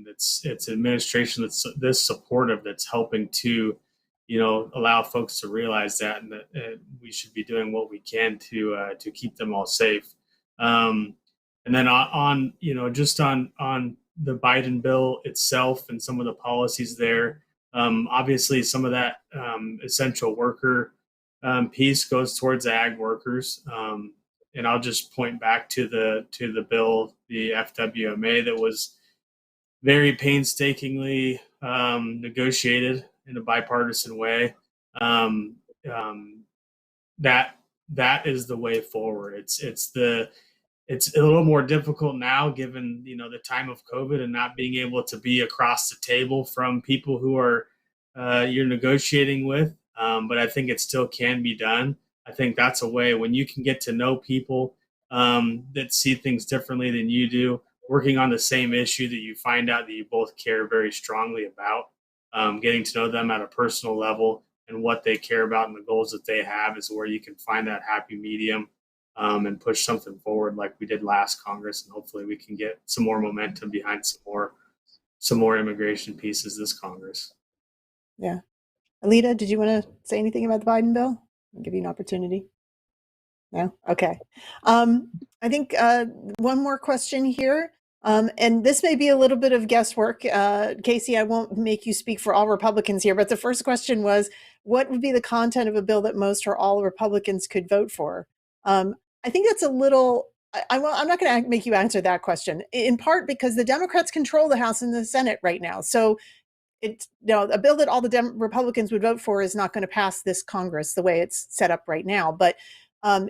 it's administration that's this supportive that's helping to, allow folks to realize that, and that we should be doing what we can to keep them all safe. And then just on the Biden bill itself and some of the policies there, obviously some of that essential worker piece goes towards ag workers. And I'll just point back to the bill, the FWMA, that was very painstakingly negotiated in a bipartisan way. That is the way forward. It's a little more difficult now, given the time of COVID and not being able to be across the table from people who are you're negotiating with. But I think it still can be done. I think that's a way when you can get to know people that see things differently than you do, working on the same issue that you find out that you both care very strongly about, getting to know them at a personal level and what they care about and the goals that they have is where you can find that happy medium and push something forward like we did last Congress. And hopefully we can get some more momentum behind some more immigration pieces this Congress. Yeah. Alita, did you want to say anything about the Biden bill? I'll give you an opportunity. No? Okay. I think one more question here. And this may be a little bit of guesswork. Casey, I won't make you speak for all Republicans here, but the first question was, what would be the content of a bill that most or all Republicans could vote for? I think that's a little, I'm not going to make you answer that question, in part because the Democrats control the House and the Senate right now. So a bill that all the Republicans would vote for is not going to pass this Congress the way it's set up right now. But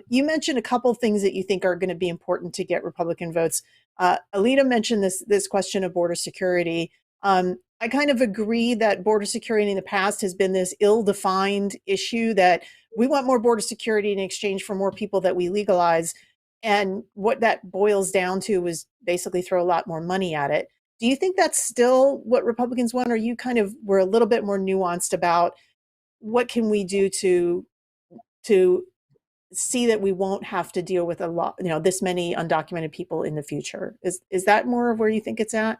you mentioned a couple things that you think are going to be important to get Republican votes. Alita mentioned this question of border security. I kind of agree that border security in the past has been this ill-defined issue that we want more border security in exchange for more people that we legalize. And what that boils down to is basically throw a lot more money at it. Do you think that's still what Republicans want, or you kind of were a little bit more nuanced about what can we do to see that we won't have to deal with a lot, this many undocumented people in the future? Is that more of where you think it's at?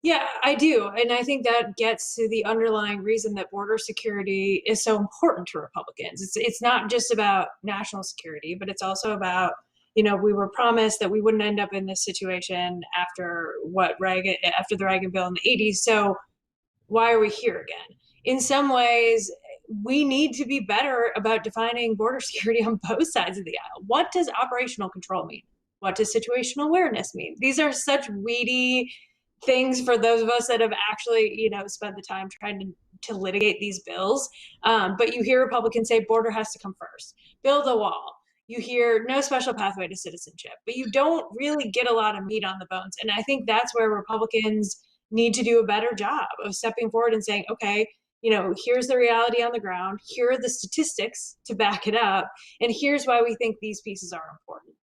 Yeah, I do. And I think that gets to the underlying reason that border security is so important to Republicans. It's not just about national security, but it's also about, we were promised that we wouldn't end up in this situation after the Reagan bill in the 80s. So why are we here again? In some ways, we need to be better about defining border security on both sides of the aisle. What does operational control mean? What does situational awareness mean? These are such weedy things for those of us that have actually, spent the time trying to litigate these bills. But you hear Republicans say border has to come first, build a wall. You hear no special pathway to citizenship, but you don't really get a lot of meat on the bones. And I think that's where Republicans need to do a better job of stepping forward and saying, okay, here's the reality on the ground. Here are the statistics to back it up. And here's why we think these pieces are important.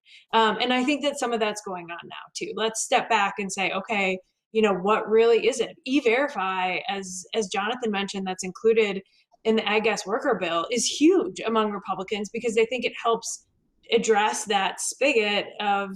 And I think that some of that's going on now too. Let's step back and say, okay, what really is it? E-Verify, as Jonathan mentioned, that's included in the ag gas worker bill, is huge among Republicans because they think it helps address that spigot of,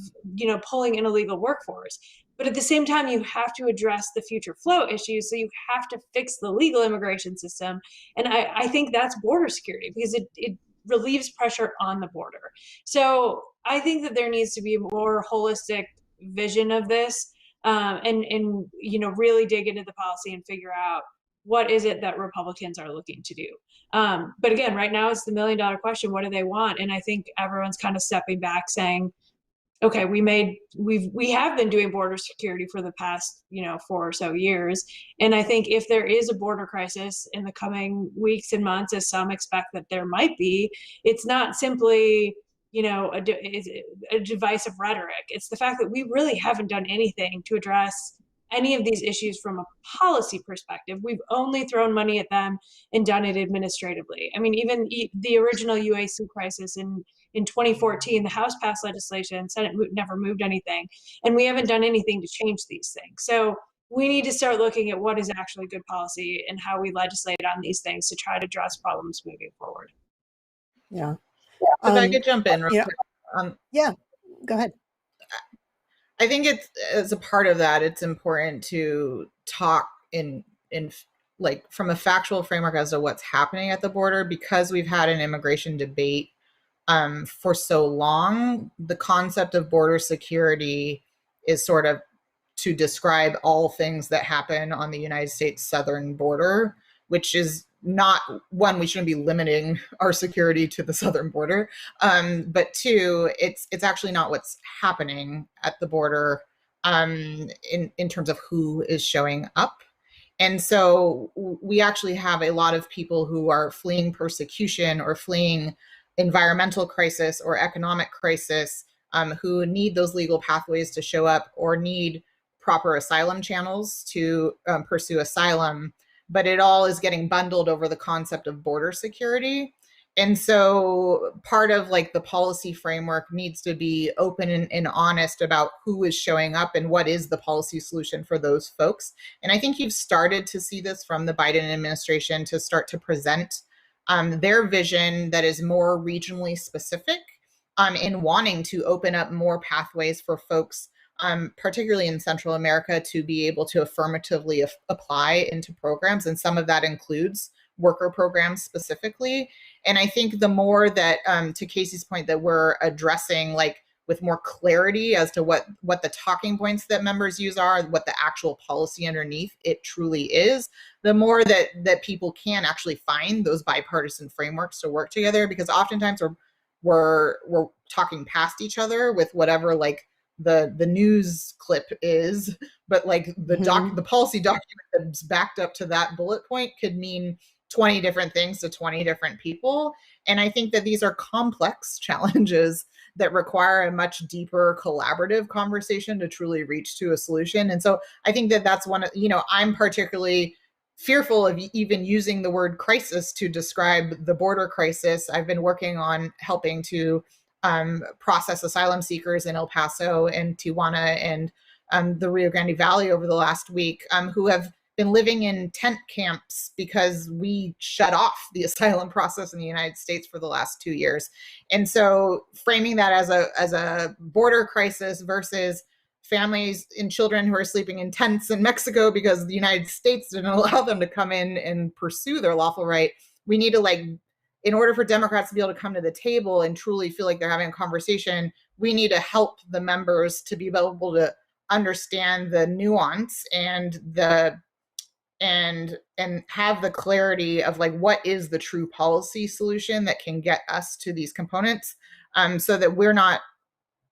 pulling in illegal workforce. But at the same time, you have to address the future flow issues. So you have to fix the legal immigration system. And I think that's border security because it relieves pressure on the border. So I think that there needs to be a more holistic vision of this, and really dig into the policy and figure out what is it that Republicans are looking to do. But again, right now it's the $1 million question: what do they want? And I think everyone's kind of stepping back, saying, okay, we have been doing border security for the past 4 or so years, and I think if there is a border crisis in the coming weeks and months, as some expect that there might be, it's not simply a divisive rhetoric. It's the fact that we really haven't done anything to address any of these issues from a policy perspective. We've only thrown money at them and done it administratively. I mean, even the original UAC crisis in 2014, the House passed legislation, Senate never moved anything, and we haven't done anything to change these things. So we need to start looking at what is actually good policy and how we legislate on these things to try to address problems moving forward. Yeah. If I could jump in real quick. Yeah, go ahead. I think it's, as a part of that, it's important to talk in like from a factual framework as to what's happening at the border, because we've had an immigration debate for so long. The concept of border security is sort of to describe all things that happen on the United States southern border, which is not, one, we shouldn't be limiting our security to the southern border, but two, it's actually not what's happening at the border in terms of who is showing up. And so we actually have a lot of people who are fleeing persecution or fleeing environmental crisis or economic crisis, who need those legal pathways to show up or need proper asylum channels to pursue asylum, but it all is getting bundled over the concept of border security. And so part of like the policy framework needs to be open and honest about who is showing up and what is the policy solution for those folks. And I think you've started to see this from the Biden administration to start to present their vision that is more regionally specific in wanting to open up more pathways for folks, particularly in Central America, to be able to affirmatively apply into programs. And some of that includes worker programs specifically. And I think the more that, to Casey's point, that we're addressing like with more clarity as to what the talking points that members use are, what the actual policy underneath it truly is, the more that people can actually find those bipartisan frameworks to work together, because oftentimes we're talking past each other with whatever like the news clip is, but like the policy document that's backed up to that bullet point could mean 20 different things to 20 different people. And I think that these are complex challenges that require a much deeper collaborative conversation to truly reach to a solution. And so I think that that's one of, I'm particularly fearful of even using the word crisis to describe the border crisis. I've been working on helping to process asylum seekers in El Paso and Tijuana and the Rio Grande Valley over the last week, who have been living in tent camps because we shut off the asylum process in the United States for the last 2 years. And so framing that as a border crisis versus families and children who are sleeping in tents in Mexico because the United States didn't allow them to come in and pursue their lawful right, we need to in order for Democrats to be able to come to the table and truly feel like they're having a conversation, we need to help the members to be able to understand the nuance and have the clarity of like what is the true policy solution that can get us to these components, so that we're not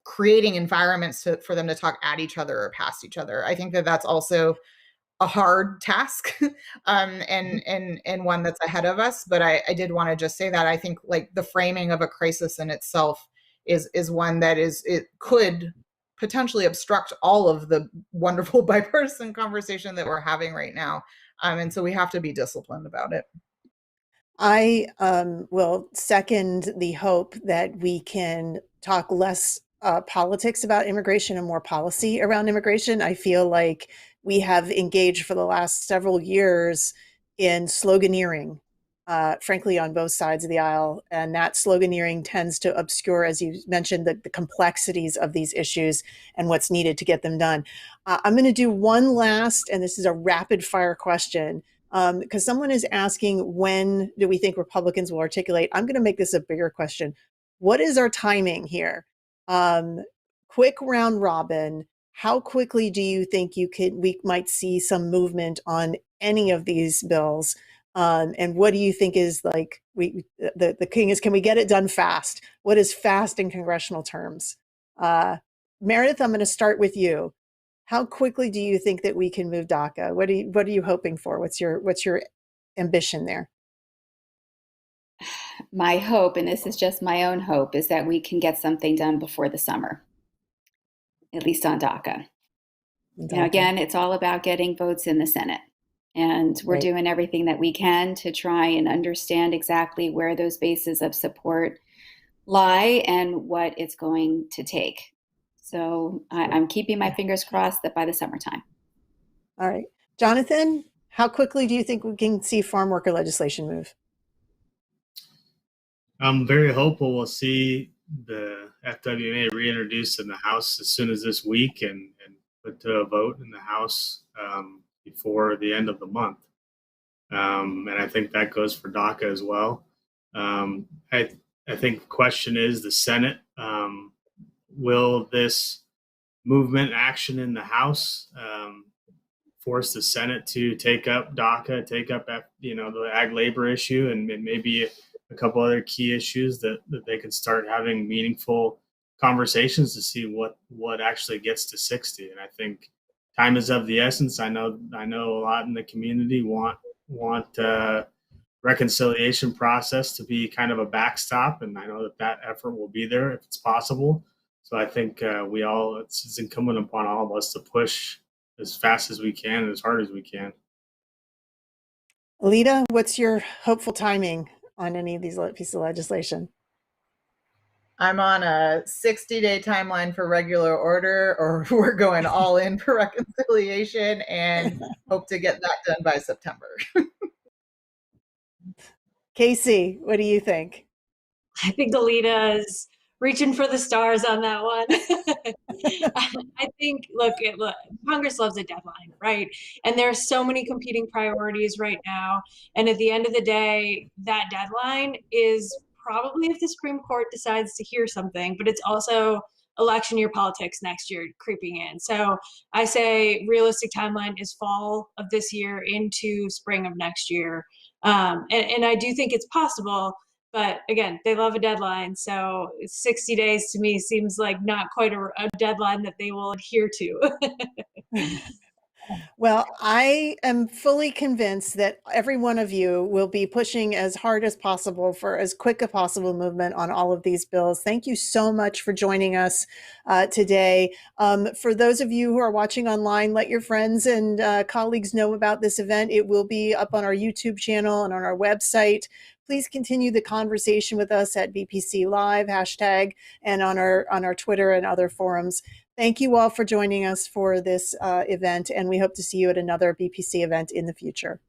creating environments for them to talk at each other or past each other. I think that that's also a hard task, and one that's ahead of us. But I did want to just say that I think like the framing of a crisis in itself is one that it could potentially obstruct all of the wonderful bipartisan conversation that we're having right now. And so we have to be disciplined about it. I will second the hope that we can talk less politics about immigration and more policy around immigration. I feel like we have engaged for the last several years in sloganeering, frankly, on both sides of the aisle. And that sloganeering tends to obscure, as you mentioned, the complexities of these issues and what's needed to get them done. I'm going to do one last, and this is a rapid fire question. Because someone is asking, when do we think Republicans will articulate? I'm going to make this a bigger question. What is our timing here? Quick round robin. How quickly do you think we might see some movement on any of these bills? And what do you think is like the king is? Can we get it done fast? What is fast in congressional terms? Meredith, I'm going to start with you. How quickly do you think that we can move DACA? What are you hoping for? What's your ambition there? My hope, and this is just my own hope, is that we can get something done before the summer, at least on DACA. Now, again, it's all about getting votes in the Senate. And we're doing everything that we can to try and understand exactly where those bases of support lie and what it's going to take. So I'm keeping my fingers crossed that by the summertime. All right. Jonathan, how quickly do you think we can see farm worker legislation move? I'm very hopeful we'll see the FWMA reintroduced in the House as soon as this week and put to a vote in the House before the end of the month. And I think that goes for DACA as well. I think the question is the Senate. Will this movement action in the House force the Senate to take up DACA, take up the ag labor issue, and maybe a couple other key issues that they could start having meaningful conversations to see what actually gets to 60. And I think time is of the essence. I know a lot in the community want reconciliation process to be kind of a backstop, and I know that effort will be there if it's possible. So I think it's incumbent upon all of us to push as fast as we can and as hard as we can. Alita, what's your hopeful timing on any of these pieces of legislation? I'm on a 60-day timeline for regular order, or we're going all in for reconciliation and hope to get that done by September. Casey, what do you think? I think Alita is reaching for the stars on that one. I think, look, Congress loves a deadline, right? And there are so many competing priorities right now. And at the end of the day, that deadline is probably if the Supreme Court decides to hear something, but it's also election year politics next year creeping in. So I say realistic timeline is fall of this year into spring of next year. And I do think it's possible. But again, they love a deadline. So 60 days to me seems like not quite a deadline that they will adhere to. Well, I am fully convinced that every one of you will be pushing as hard as possible for as quick a possible movement on all of these bills. Thank you so much for joining us today. For those of you who are watching online, let your friends and colleagues know about this event. It will be up on our YouTube channel and on our website. Please continue the conversation with us at BPC Live hashtag and on our Twitter and other forums. Thank you all for joining us for this event, and we hope to see you at another BPC event in the future.